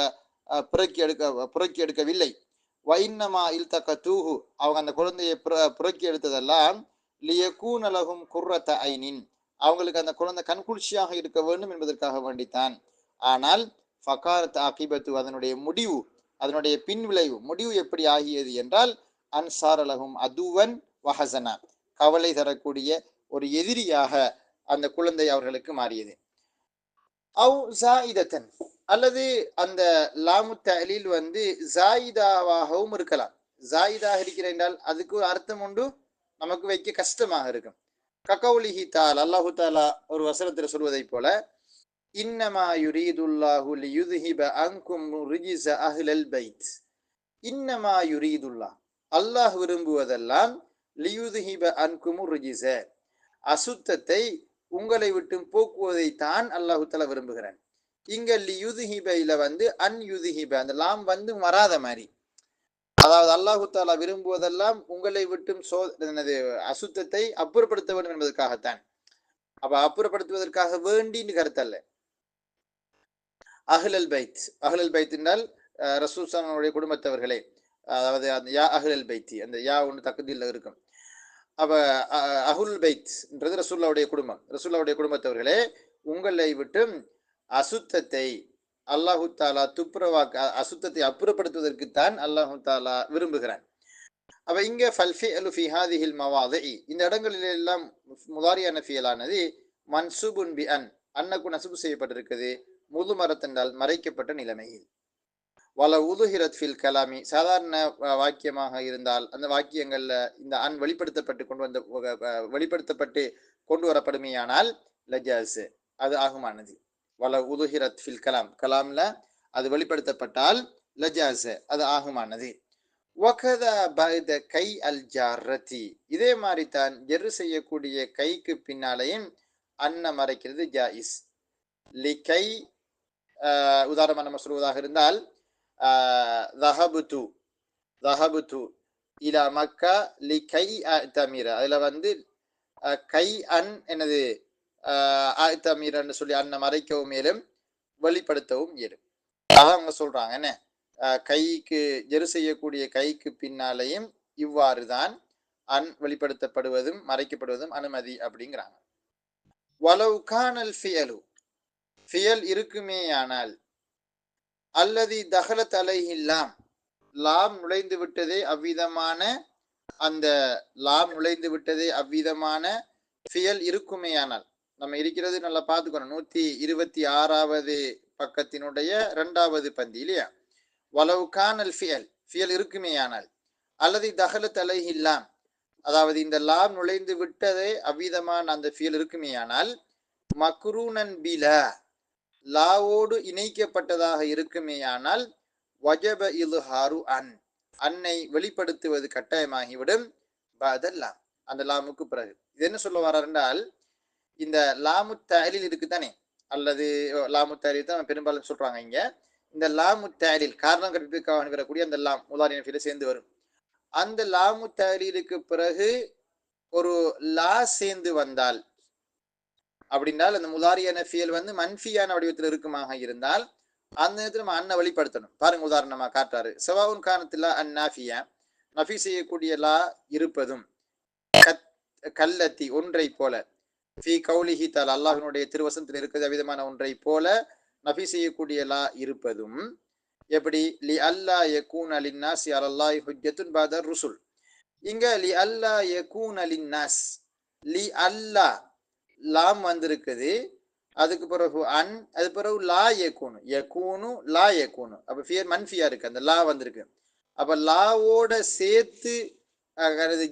புறக்கி எடுக்கவில்லை. வைன்னமா இல்தக தூஹு, அவங்க அந்த குழந்தையை புறக்கி எடுத்ததெல்லாம் லியகூன லஹும் குர்ரத ஐனின், அவங்களுக்கு அந்த குழந்தை கண்குளிர்ச்சியாக இருக்க வேண்டும் என்பதற்காக வேண்டித்தான். ஆனால் ஃபகாரத் ஆகிபத்து, அதனுடைய முடிவு, அதனுடைய பின் விளைவு, முடிவு எப்படி ஆகியது என்றால் அன்சார் லஹும் அதுவன் வஹசனா, கவலை தரக்கூடிய ஒரு எதிரியாக அந்த குழந்தை அவர்களுக்கு மாறியது. அவ் ஜாயிதத்தன், அல்லது அந்த லாமு தலீல் வந்து ஜாயிதாவாகவும் இருக்கலாம். ஜாயிதாக இருக்கிற என்றால் அதுக்கு ஒரு அர்த்தம் உண்டு, நமக்கு வைக்க கஷ்டமாக இருக்கும். ககௌலிஹி தஆலா, அல்லாஹு தஆலா ஒரு வசனத்தில் சொல்வதை போல இன்னமா யுரீதுல்லாஹு லியுத்ஹிப அன்கும் ரிஜ்ஸ அஹ்லல் பைத், இன்னமா யுரீதுல்லா, அல்லாஹ் விரும்புவதெல்லாம் லியுதுஹிப அன்குமு ரிஜிஸ, அசுத்தத்தை உங்களை விட்டு போக்குவதை தான் அல்லாஹு தஆலா விரும்புகிறான். இங்க லியுதுஹிபைல அன்யுதுஹிப அந்த லாம் வராத மாதிரி, அதாவது அல்லாஹு தாலா விரும்புவதெல்லாம் உங்களை விட்டும் அசுத்தத்தை அப்புறப்படுத்த வேண்டும் என்பதற்காகத்தான். அப்ப அப்புறப்படுத்துவதற்காக வேண்டின்னு கருத்தல்ல. அஹ்லல் பைத், அஹ்லல் பைத் என்றால் ரசூல் ஸல்லல்லாஹு குடும்பத்தவர்களே, அதாவது அந்த யா அஹ்லல் பைத்தி, அந்த யா ஒன்று தக்குதியில் இருக்கும். அப்ப அஹுல் பைத்ன்றது ரசூலுல்லாஹுடைய குடும்பம். ரசூலுல்லாஹுடைய குடும்பத்தவர்களே, உங்களை விட்டும் அசுத்தத்தை அல்லாஹு தாலா அசுத்தத்தை அப்புறப்படுத்துவதற்குத்தான் அல்லாஹு தாலா விரும்புகிறான். அப்ப இங்க ஃபல்ஃபிஅலு ஃபி ஹாதிஹில் மவாதிஇ, இந்த இடங்களில் எல்லாம் முதாரியான ஃபியலானது மன்சூபுன் பி அன்னக்கு நசுபு செய்யப்பட்டிருக்கிறது, முதுமரத்தென்றால் மறைக்கப்பட்ட நிலைமையில். வல உதுஹிரத் ஃபில் கலாமி, சாதாரண வாக்கியமாக இருந்தால் அந்த வாக்கியங்கள்ல இந்த வெளிப்படுத்தப்பட்டு கொண்டு வரப்படுமையானால் லஜாஸ், அது ஆகுமானது. வல உதுஹிரத் ஃபில் கலாம், கலாம்ல அது வெளிப்படுத்தப்பட்டால் லஜாஸ், அது ஆகுமானது. வகதா பைத கை அல் ஜாரதி, இதே மாதிரி தான் ஜெரு செய்யக்கூடிய கைக்கு பின்னாலேயும் அன்ன மறைக்கிறது ஜாயிஸ். லிகை, உதாரணமா நம்ம சொல்வதாக இருந்தால் தஹபுது இலா மக்கா லிகை அத்தமீர, அதுல கை அன் என்னது அத்தமீரன்னு சொல்லி அன்ன மறைக்கவும் மேலும் வெளிப்படுத்தவும் இயலும். அதான் அவங்க சொல்றாங்க என்ன, கைக்கு ஜெரு செய்யக்கூடிய கைக்கு பின்னாலேயும் இவ்வாறு தான் அன் வெளிப்படுத்தப்படுவதும் மறைக்கப்படுவதும் அனுமதி அப்படிங்கிறாங்க. வலவு கானல் ஃபியலு, ஃபியல் இருக்குமேயானால், அல்லது தஹலத் அலைஹில்லாம், லாம் நுழைந்து விட்டதே அவ்விதமான, அந்த லாம் நுழைந்து விட்டதே அவ்விதமான ஃபியல் இருக்குமேயானால், நம்ம இருக்கிறது நல்லா பார்த்துக்கணும், 126வது பக்கத்தினுடைய 2வது பந்தி இல்லையா. வலவு கானல் ஃபியல், ஃபியல் இருக்குமேயானால், அல்லது தஹலத் அலைஹில்லாம், அதாவது இந்த லாம் நுழைந்து விட்டதே அவ்விதமான அந்த ஃபியல் இருக்குமேயானால், மக்ரூனன் பிலா, லாவோடு இணைக்கப்பட்டதாக இருக்குமேயானால், வஜப இல்ஹாரு அன்னை வெளிப்படுத்துவது கட்டாயமாகிவிடும். பதல்லாம், அந்த லாமுக்கு பிறகு. இது என்ன சொல்ல வர்றார் என்றால், இந்த லாமு தஅலீல் இருக்குதானே, அல்லது லாமு தஅலீல் தான் பெரும்பாலும் சொல்றாங்க இங்க. இந்த லாமு தஅலீல் காரணம் கற்பிற்காக வரக்கூடிய அந்த லாம் முதாரி ஃபியல் சேர்ந்து வரும். அந்த லாமு தஅலீலுக்கு பிறகு ஒரு லா சேர்ந்து வந்தால், அப்படின்னால் அந்த முதாரியான ஃபியல் மன்ஃபியான வடிவத்தில் இருக்குமாக இருந்தால் அந்த நேரத்தில் நம்ம அன்ன வெளிப்படுத்தணும். பாருங்க, உதாரணமா காட்டுறாரு. சவாவுன் காரணத்துல அந்நாஃபியா, நஃபி செய்யக்கூடிய லா இருப்பதும், கல்லத்தி ஒன்றை போல, ஃபி கௌலிஹி தஆலா, அல்லாஹ்வினுடைய திருவசனத்தில் இருக்கிற விதமான ஒன்றை போல நஃபி செய்யக்கூடிய லா இருப்பதும். எப்படி? லி அல்லா யகூன லின்னாஸி அலல்லாஹி ஹுஜ்ஜத்துன் பஅத ருசுல், இங்க லி அல்லா யகூன லின்னாஸ், லி அல்லா லாம் வந்திருக்குது, அதுக்கு பிறகு அன், அது பிறகு லா யகூனு, யகூனு லா யகூனு, அப்ப ஃபியர் மன்ஃபியா இருக்கு, அந்த லா வந்திருக்கு. அப்ப லாவோட சேர்த்து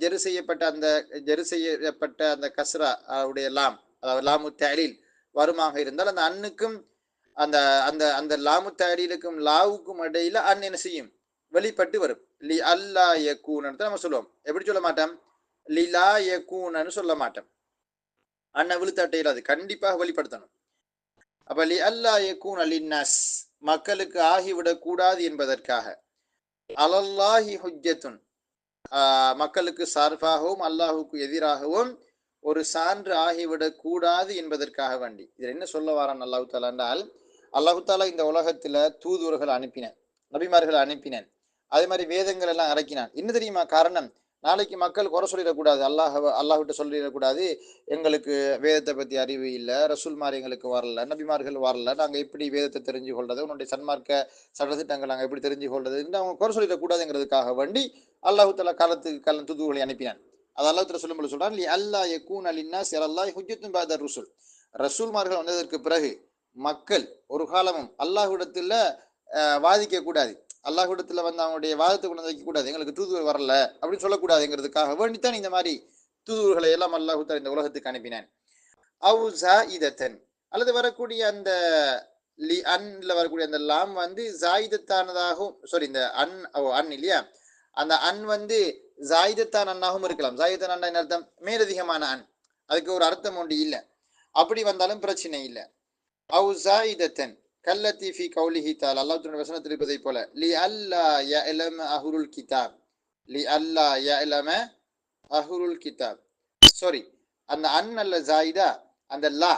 ஜெரு செய்யப்பட்ட அந்த கஸ்ரா உடைய லாம், அதாவது லாமு தஅலீல் வருமாக இருந்தால் அந்த அன்னுக்கும் அந்த அந்த அந்த லாமு தஅலீலுக்கும் லாவுக்கும் இடையில அன் என்ன செய்யும்? வெளிப்பட்டு வரும். லி அல்லா யகூனன்னு நம்ம சொல்லுவோம். எப்படி சொல்ல மாட்டோம்? லி லா யகூனன்னு சொல்ல மாட்டோம். அன்ன விழுத்தாட்டையில் அது கண்டிப்பாக வெளிப்படுத்தணும். அப்ப லி அல்லா யகூன லின்னாஸ், மக்களுக்கு ஆகிவிடக் கூடாது என்பதற்காக, அலல்லாஹி ஹுஜ்ஜத்துன், மக்களுக்கு சார்பாகவும் அல்லாஹுக்கு எதிராகவும் ஒரு சான்று ஆகிவிடக் கூடாது என்பதற்காக வேண்டி. இதில் என்ன சொல்ல வாரான் அல்லாஹு தாலா என்றால், அல்லாஹு தாலா இந்த உலகத்துல தூதுவர்கள் அனுப்பினான், நபிமார்கள் அனுப்பினான், அதே மாதிரி வேதங்கள் எல்லாம் இறக்கினான். என்ன தெரியுமா காரணம்? நாளைக்கு மக்கள் குறை சொல்லிடக்கூடாது, அல்லாஹ்விட்ட சொல்லிடக்கூடாது, எங்களுக்கு வேதத்தை பத்தி அறிவு இல்லை, ரசூல்மார் எங்களுக்கு வரல, நபிமார்கள் வரல, நாங்க எப்படி வேதத்தை தெரிஞ்சு கொள்றது, உன்னுடைய சன்மார்க்க சட்டத்திட்டங்கள் நாங்க எப்படி தெரிஞ்சு கொள்றது என்று அவங்க குறை சொல்லிடக்கூடாதுங்கிறதுக்காக வேண்டி அல்லாஹு தஆலா காலத்துக்கு தூதுவர்களை அனுப்பினான். அது அல்லாஹ் தஆலா சொல்லும்போது சொல்றான், லி அல்லா யகூன லின்னாஸி அலல்லாஹி ஹுஜ்ஜத்துன் பஅத ருசுல், ரசூல்மார்கள் வந்ததற்கு பிறகு மக்கள் ஒரு காலமும் அல்லாஹ்விடத்துல வாதிக்க கூடாது, அல்லாஹ்விடத்துல அவங்களுடைய வாதத்தை கொண்டு வைக்க கூடாது, எங்களுக்கு தூதுவர் வரல அப்படின்னு சொல்லக்கூடாதுங்கிறதுக்காக வேண்டித்தான் இந்த மாதிரி தூதுவர்களை எல்லாம் அல்லாஹ் தஆலா இந்த உலகத்துக்கு அனுப்பினான். அவு ஸாயிதத்தன், அல்லது வரக்கூடிய அந்த லி அன்ல வரக்கூடிய அந்த லாம் வந்து ஜாயிதத்தானதாகவும் சாரி இந்த அன் இல்லையா, அந்த அன் வந்து ஜாயிதத்தான் அண்ணாகவும் இருக்கலாம். ஜாயிதத்தான் அண்ணா என்ன அர்த்தம்? மேலதிகமான அன். அதுக்கு ஒரு அர்த்தம் ஒன்று இல்லை. அப்படி வந்தாலும் பிரச்சனை இல்லை. அவு ஜாயிதத்தன் கல்லத்தி ஃபி கௌலிஹி தஆலா, அல்லாஹ் தன்னுடைய வசனத்தில் இருப்பதை போல, லி அல்லா யஅலம அஹ்லுல் கிதாப், லி அல்லா யஅலம அஹ்லுல் கிதாப். சாரி, அந்த அன் அல்ல ஜாயிதா, அந்த லா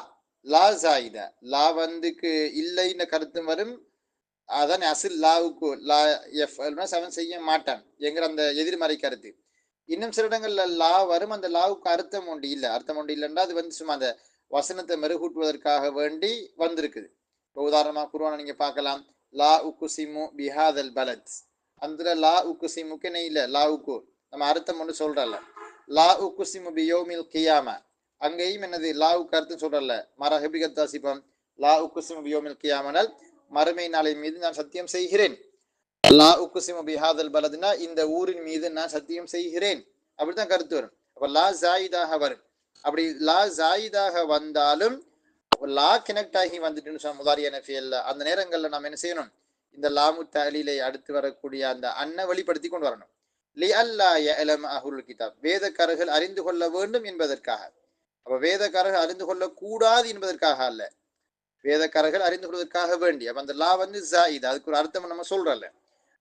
லா ஜாயிதா, லா வந்துக்கு இல்லைன்னு கருத்தும் வரும். அதான் அசில் லாவுக்கு லா எஃப் அவன் செய்ய மாட்டான் என்கிற அந்த எதிர்மறை கருத்து. இன்னும் சில இடங்கள்ல லா வரும், அந்த லாவுக்கு அர்த்தம் ஒன்று இல்லை. அர்த்தம் ஒன்று இல்லைன்னா அது வந்து சும்மா அந்த வசனத்தை மெருகூட்டுவதற்காக வேண்டி வந்திருக்குது. இப்போ உதாரணமாக குர்ஆனை நீங்க பார்க்கலாம், லா உக்குசிமு பிஹாதல் பலத், அந்த லா உக்குசிமுக்கு என்ன இல்லை, லாவுக்கு நம்ம அர்த்தம் ஒன்று சொல்றல. லா உக்குசிமு பியோமில் கியாமா, அங்கேயும் என்னது லாவுக்கு அர்த்தம் சொல்றல. மரஹபிகத்தாசிபம் லா உக்குசிமு பியோமில் கியாமனல், மறுமை நாளை மீது நான் சத்தியம் செய்கிறேன். லா உக்குசிமு பிஹாதல் பலதுனா இந்த ஊரின் மீது நான் சத்தியம் செய்கிறேன், அப்படித்தான் கருத்து வரும். அப்ப லா ஜாயிதாக வரும். அப்படி லா ஜாயிதாக வந்தாலும் லா கனெக்ட் ஆகி வந்துட்டு முதாரியான ஃபியல்ல அந்த நேரங்கள்ல நம்ம என்ன செய்யணும், இந்த லாமு தலீலை அடுத்து வரக்கூடிய அந்த அன்னை வெளிப்படுத்தி கொண்டு வரணும். லி அல்லா யஅலம அஹ்லுல் கிதாப், வேதக்காரர்கள் அறிந்து கொள்ள வேண்டும் என்பதற்காக. அப்ப வேதக்காரர்கள் அறிந்து கொள்ள கூடாது என்பதற்காக அல்ல, வேதக்காரர்கள் அறிந்து கொள்வதற்காக வேண்டி. அப்ப அந்த லா வந்து ஜாயித், அதுக்கு ஒரு அர்த்தம் நம்ம சொல்றல.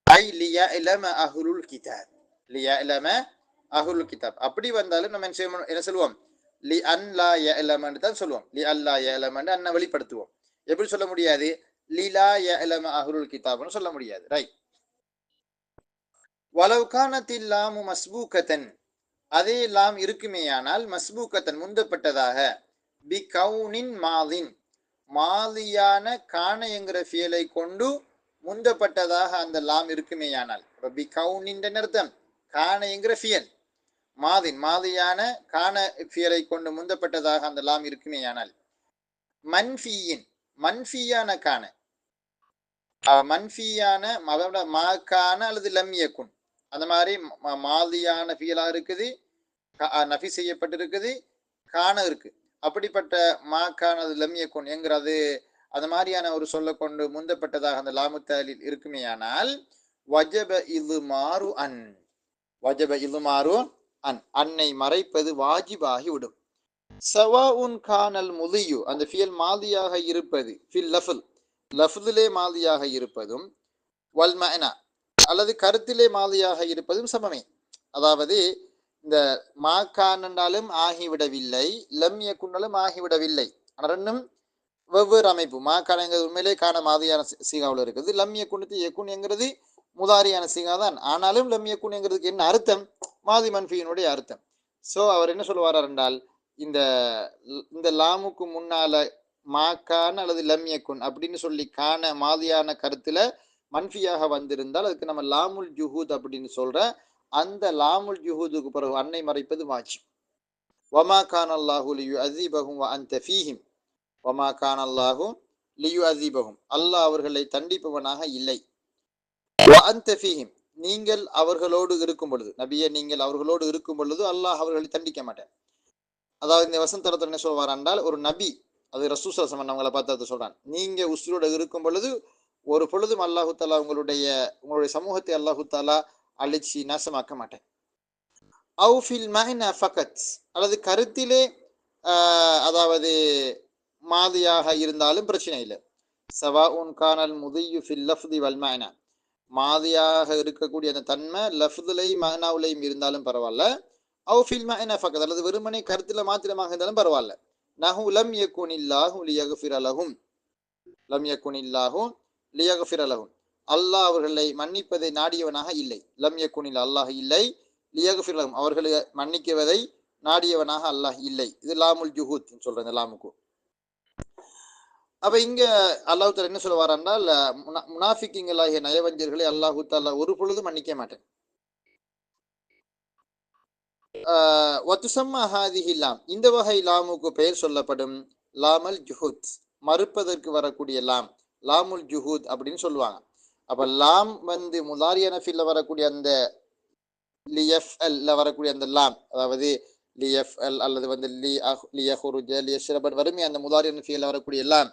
ஐ லியஅலம அஹ்லுல் கிதாப், லியஅலம அஹ்லுல் கிதாப். அப்படி வந்தாலும் நம்ம என்ன சொல்லுவோம், லி அன் லா யஅலமன்னு தான் சொல்லுவோம். லி அல்லா யஅலமன்னு அன்ன வெளிப்படுத்துவோம். எப்படி சொல்ல முடியாது, லிலா யஅலம அஹ்லுல் கிதாப்னு சொல்ல முடியாது. ரைட். வலவ் கானத்தில் லாமு மஸ்பூகத்தன், அதே லாம் இருக்குமேயானால் மஸ்பூகத்தன் முந்தப்பட்டதாக, பி கவுனின் மாதின், மாதியான காண என்கிற ஃபியலை கொண்டு முந்தப்பட்டதாக அந்த லாம் இருக்குமேயானால். பி கவுனின் அர்த்தம் காண என்கிற ஃபியல், மாதின் மாதியான காண ஃபியலை கொண்டு முந்தப்பட்டதாக அந்த லாம் இருக்குமேயானால். மன்ஃபியின் மன்ஃபியான காண, மன்ஃபியான மாக்கான அல்லது லம் யகுன், அந்த மாதிரி மாதியான ஃபியலா இருக்குது, நஃபி செய்யப்பட்டிருக்குது, காண இருக்கு. அப்படிப்பட்ட மாக்கான லம் யகுன் என்கிறது அந்த மாதிரியான ஒரு சொல்ல கொண்டு முந்தப்பட்டதாக அந்த லாமு தலீல் இருக்குமேயானால் வஜப இது மாறு அன், வஜப இது மாறு அன், அன்னை மறைப்பது வாஜிபாகி விடும். சவாஉன் கானல் முதியு, அந்த ஃபியல் மாதியாக இருப்பது, ஃபில் லஃபுல் லஃபுதிலே மாதியாக இருப்பதும், வல் மஅனா அல்லது கருத்திலே மாதியாக இருப்பதும் சமமே. அதாவது இந்த மாக்கான் என்றாலும் ஆகிவிடவில்லை, லம் யகுன்னாலும் ஆகிவிடவில்லை. ஆனால் ரெண்டும் வெவ்வேறு அமைப்பு. மாக்கானங்கிறது உண்மையிலே காண மாதிரியான சீகாவில் இருக்குது, லம் யகுன்னு யகுன் என்கிறது முதாரியான சீகா தான். ஆனாலும் லம் யகுன் என்கிறதுக்கு என்ன அர்த்தம், மாதி மன்ஃபியினுடைய அர்த்தம். ஸோ அவர் என்ன சொல்லுவார் என்றால், இந்த இந்த லாமுக்கு முன்னால மாக்கான் அல்லது லம் யகுன் அப்படின்னு சொல்லி காண மாதியான கருத்துல மன்ஃபியாக வந்திருந்தால் அதுக்கு நம்ம லாமுல் ஜுஹூத் அப்படின்னு சொல்ற அந்த லாமுல் ஜுஹூதுக்கு பிறகு அன்னை மறைப்பது வாஜிப். வமா கான் அல்லாஹு லியு அஸீபஹும் வ அன்த ஃபீஹிம், வமா கான் அல்லாஹு லியு அஸீபஹும், அல்லாஹ் அவர்களை தண்டிப்பவனாக இல்லை, வ அன்த ஃபீஹிம் நீங்கள் அவர்களோடு இருக்கும் பொழுது, நபியே நீங்கள் அவர்களோடு இருக்கும் பொழுது அல்லாஹ் அவர்களை தண்டிக்க மாட்டேன். அதாவது இந்த வசந்தரத்தில் என்ன சொல்வார் என்றால், ஒரு நபி, அது ரசூல் ஸல்லல்லாஹு அலைஹி வஸல்லம் அவங்களை பார்த்து சொல்றான், நீங்க உஸ்ரோடு இருக்கும் பொழுது ஒரு பொழுதும் அல்லாஹு தாலா உங்களுடைய சமூகத்தை அல்லாஹு தாலா அழிச்சு நாசமாக்க மாட்டேன். அவு ஃபில் மஅனா ஃபகத், அல்லது கருத்திலே அதாவது மாதியாக இருந்தாலும் பிரச்சனை இல்லை. சவாஉன் கானல் முதியு ஃபில் லஃப்தி வல் மஅனா, மாதியாக இருக்கக்கூடிய அந்த தன்மை லஃப்துலையும் மஅனாவுலையும் இருந்தாலும் பரவாயில்ல. அவு ஃபில் மஅனா ஃபகத், அல்லது வெறுமனே கருத்துல மாத்திரமாக இருந்தாலும் பரவாயில்ல. நஹு லம் யகுனில்லாஹு லியக்ஃபிர லஹும், லம் யகுனில்லாஹு லியக்ஃபிர லஹும், அல்லாஹ் அவர்களை மன்னிப்பதை நாடியவனாக இல்லை. லம் யகுனில் அல்லாஹ் இல்லை, லியக்ஃபிர லஹும் அவர்களை மன்னிக்குவதை நாடியவனாக அல்லாஹ் இல்லை. இது லாமுல் ஜுஹூத் சொல்றேன் லாமுக்கு. அப்ப இங்க அல்லாஹ் தாலா என்ன சொல்லுவார் என்றால், முனாஃபிக்கீங்களாகிய நயவஞ்சர்களை அல்லாஹு தாலா ஒரு பொழுதும் மன்னிக்க மாட்டேன். வத்துசம்மா ஹாதிஹி லாம், இந்த வகை லாமுக்கு பெயர் சொல்லப்படும் லாமல் ஜுஹூத், மறுப்பதற்கு வரக்கூடிய லாம், லாமுல் ஜுஹூத் அப்படின்னு சொல்லுவாங்க. அப்ப லாம் வந்து முதாரியான ஃபில்ல வரக்கூடிய அந்த லியஃப்அல்ல வரக்கூடிய அந்த லாம், அதாவது லியஃப்அல் அல்லது வந்து லியஹ்ருஜ லியஷ்ரபன் வருமே அந்த முதாரியான ஃபில்ல வரக்கூடிய லாம்,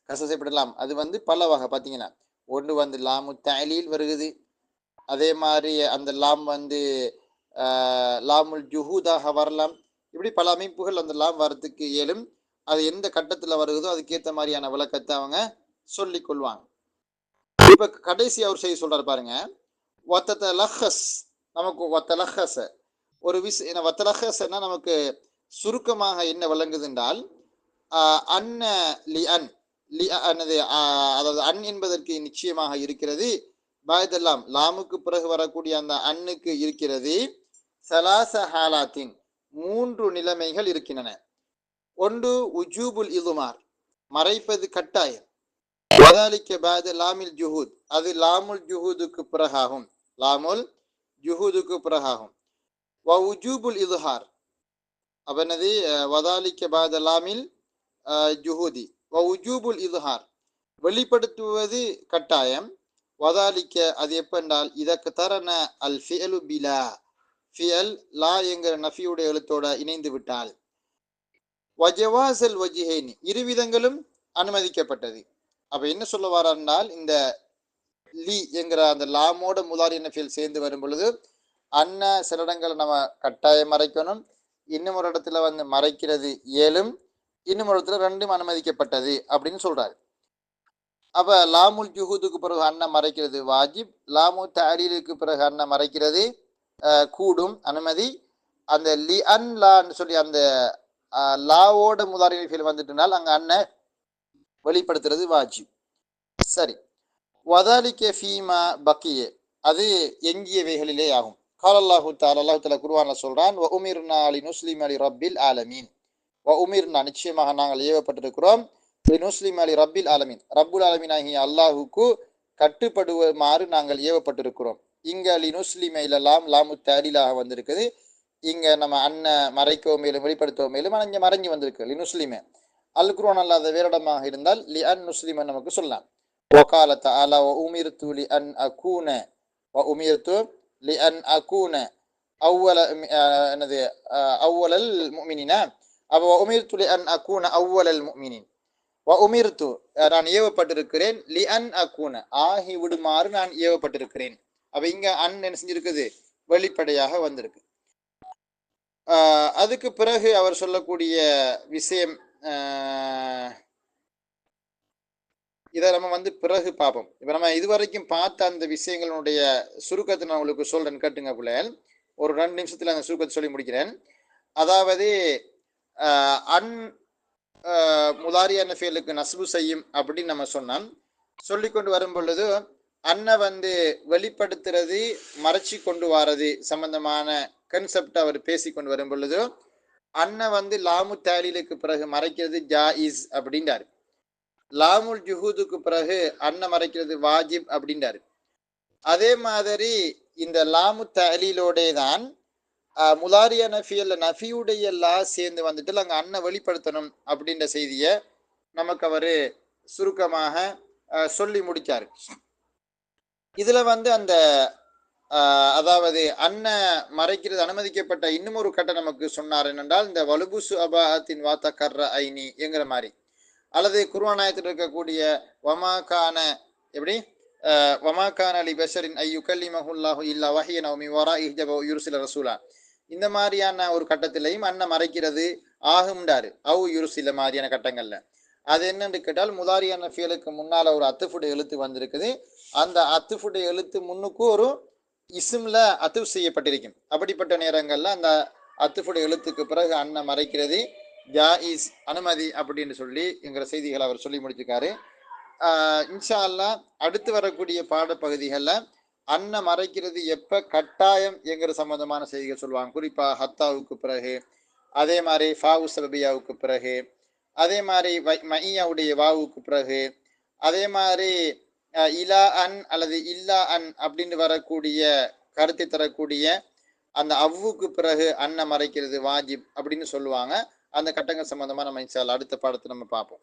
கசர் செய்யப்படலாம். அது வந்து பல வகை பார்த்தீங்கன்னா, ஒன்று வந்து லாமு தலீல் வருகுது. அதே மாதிரி அந்த லாம் வந்து லாமுல் ஜுஹூதாக வரலாம். இப்படி பல அமைப்புகள் அந்த லாம் வரத்துக்கு இயலும். அது எந்த கட்டத்தில் வருகுதோ அதுக்கேற்ற மாதிரியான விளக்கத்தை அவங்க சொல்லிக் கொள்வாங்க. இப்ப கடைசி அவர் செய்ய சொல்றாரு பாருங்க, வத்தலஹஸ், நமக்கு வத்தலஹஸ ஒரு விஷயம், வத்தலஹஸ்னா நமக்கு சுருக்கமாக என்ன விளங்குது என்றால், அன்ன லி அன் லி அன்னது அதாவது அன் என்பதற்கு நிச்சயமாக இருக்கிறது. பாயதெல்லாம் லாமுக்கு பிறகு வரக்கூடிய அந்த அன்னுக்கு இருக்கிறது. சலாச ஹாலாத்தின், 3 நிலைமைகள் இருக்கின்றன. ஒன்று உஜூபுல் இலுமார், மறைப்பது கட்டாயம். வதாலிக்க பாத லாமில் ஜுஹூத், அது லாமுல் ஜுஹூதுக்கு பிறகாகும். லாமுல் ஜுஹூதுக்கு பிறகாகும். வ உஜூபுல் இலுஹார், அவனது வதாலிக்க பாத லாமில் ஜுஹூதி வ உஜூபுல் இலுஹார், வெளிப்படுத்துவது கட்டாயம். வதாலிக்க, அது எப்பென்றால் இதற்கு தரன அல் ஃபியலு பிலா, ஃபியல் லா என்கிற நஃபியுடைய எழுத்தோட இணைந்து விட்டால். வஜவாசல் வஜிஹைனி, இருவிதங்களும் அனுமதிக்கப்பட்டது. அப்ப என்ன சொல்ல வரால், இந்த லி என்கிற அந்த லாமோட முதாரி நஃபியல் சேர்ந்து வரும் பொழுது அன்ன சில இடங்களை நம்ம கட்டாயம் மறைக்கணும், இன்னும் ஒரு இடத்துல வந்து மறைக்கிறது இயலும், இன்னும் ஒரு இடத்துல ரெண்டும் அனுமதிக்கப்பட்டது அப்படின்னு சொல்றாரு. அப்ப லாமுல் ஜுஹூதுக்கு பிறகு அன்ன மறைக்கிறது வாஜிப், லாமு தலீலுக்கு பிறகு அன்ன மறைக்கிறது கூடும், அனுமதி. அந்த லி அன் லான்னு சொல்லி அந்த லாவோட முதாரி நஃபியல் வந்துட்டுனால் அங்க அன்ன வெளிப்படுத்துறது வாஜிப். சரி, வதாலிக்க ஃபீமா பக்கியே, அது எஞ்சியவைகளிலே ஆகும். கால் அல்லாஹு தாலா, அல்லாஹு தாலா குர்ஆன்ல சொல்றான், வ உமிர்னா லினுஸ்லிம லிரப்பில் ஆலமீன், வ உமிர்னா, நிச்சயமாக நாங்கள் ஏவப்பட்டிருக்கிறோம், லினுஸ்லிம லிரப்பில் ஆலமீன், ரப்புல் ஆலமீன் ஆகிய அல்லாஹுக்கு கட்டுப்படுமாறு நாங்கள் ஏவப்பட்டிருக்கிறோம். இங்க லினுஸ்லிம இல்லலாம் லாமு தலீலாக வந்திருக்குது. இங்க நம்ம அன்ன மறைக்கவும் மேலும் வெளிப்படுத்தவும் மேலும், ஆனால் இங்க மறைஞ்சு வந்திருக்கு லினுஸ்லிம. அல் குர்ஆன் அல்லாத வேறிடமாக இருந்தால் லி அன் நுஸ்லிம நமக்கு சொல்லலாம். وقال تعالى وأمرت لأن أكون وأمرت لأن أكون أول أول المؤمنين. அப்போ وأمرت لأن أكون أول المؤمنين, وأمرت நான் ஏவப்பட்டிருக்கிறேன், لأن أكون ஆகி விடுமாறு நான் ஏவப்பட்டிருக்கிறேன். அப்ப இங்க அன் என்ன செஞ்சிருக்குது, வெளிப்படையாக வந்திருக்கு. அதுக்கு பிறகு அவர் சொல்லக்கூடிய விஷயம், இதை நம்ம வந்து பிறகு பார்ப்போம். இப்போ நம்ம இதுவரைக்கும் பார்த்த அந்த விஷயங்களுடைய சுருக்கத்தை நான் உங்களுக்கு சொல்றேன், கேட்டுங்க பிள்ளைகள். ஒரு 2 நிமிஷத்துல அந்த சுருக்கத்தை சொல்லி முடிக்கிறேன். அதாவது அன் முதாரியான ஃபேலுக்கு நஸ்பு செய்யும் அப்படின்னு நம்ம சொன்னோம். சொல்லிக்கொண்டு வரும் பொழுது அன்னை வந்து வெளிப்படுத்துறது மறைச்சி கொண்டு வாரது சம்பந்தமான கன்செப்ட் அவர் பேசி கொண்டு வரும் பொழுது அன்னை வந்து லாமு தலீலுக்கு பிறகு மறைக்கிறது ஜாயிஸ் அப்படின்றாரு. லாமுல் ஜுஹூதுக்கு பிறகு அன்ன மறைக்கிறது வாஜிப் அப்படின்றாரு. அதே மாதிரி இந்த லாமு தலீலோடே தான் முதாரியா நஃபியல்ல நஃபியுடைய லா சேர்ந்து வந்துட்டு அங்கே அன்ன வெளிப்படுத்தணும் அப்படின்ற செய்தியை நமக்கு அவரு சுருக்கமாக சொல்லி முடிச்சாரு. இதுல வந்து அந்த அதாவது அன்ன மறைக்கிறது அனுமதிக்கப்பட்ட இன்னும் ஒரு கட்டம் நமக்கு சொன்னார். என்னென்றால் இந்த வலுபுசு அபாத்தின் வாத்த கர்ற ஐனி என்கிற மாதிரி, அல்லது குர்ஆனாயத்தில் இருக்கக்கூடிய வமாக்கான எப்படி வமாக்கான அலி பஷரின் ஐயு கல்லிமஹுல்லாஹு இல்லா வஹியன் அவு மின் வராஇ ஹிஜாப யுர்சில ரசூலா, இந்த மாதிரியான ஒரு கட்டத்திலையும் அன்ன மறைக்கிறது ஆகும்டாரு, அவு யுர்சில மாதிரியான கட்டங்கள்ல. அது என்னன்னு கேட்டால் முதாரியான ஃபியலுக்கு முன்னால ஒரு அத்துஃபுடைய எழுத்து வந்திருக்குது. அந்த அத்துஃபுடைய எழுத்து முன்னுக்கு ஒரு இஸ்ம்ல அத்துஃப் செய்யப்பட்டிருக்கும். அப்படிப்பட்ட நேரங்கள்ல அந்த அத்துஃபுடைய எழுத்துக்கு பிறகு அன்ன மறைக்கிறது ஜாயிஸ், அனுமதி அப்படின்னு சொல்லி என்கிற செய்திகளை அவர் சொல்லி முடிச்சிருக்காரு. இன்ஷா அல்லாஹ் அடுத்து வரக்கூடிய பாடப்பகுதிகளில் அன்ன மறைக்கிறது எப்ப கட்டாயம் என்கிற சம்பந்தமான செய்திகள் சொல்லுவாங்க. குறிப்பா ஹத்தாவுக்கு பிறகு, அதே மாதிரி ஃபாவு சபபியாவுக்கு பிறகு, அதே மாதிரி மஇயாவுடைய வாவுக்கு பிறகு, அதே மாதிரி இலா அன் அல்லது இல்லா அன் அப்படின்னு வரக்கூடிய கருத்தை தரக்கூடிய அந்த அவ்வுக்கு பிறகு அன்ன மறைக்கிறது வாஜிப் அப்படின்னு சொல்லுவாங்க. அந்த கட்டங்கள் சம்பந்தமா நம்ம இன்ஷா அல்லாஹ் அடுத்த பாடத்தை நம்ம பார்ப்போம்.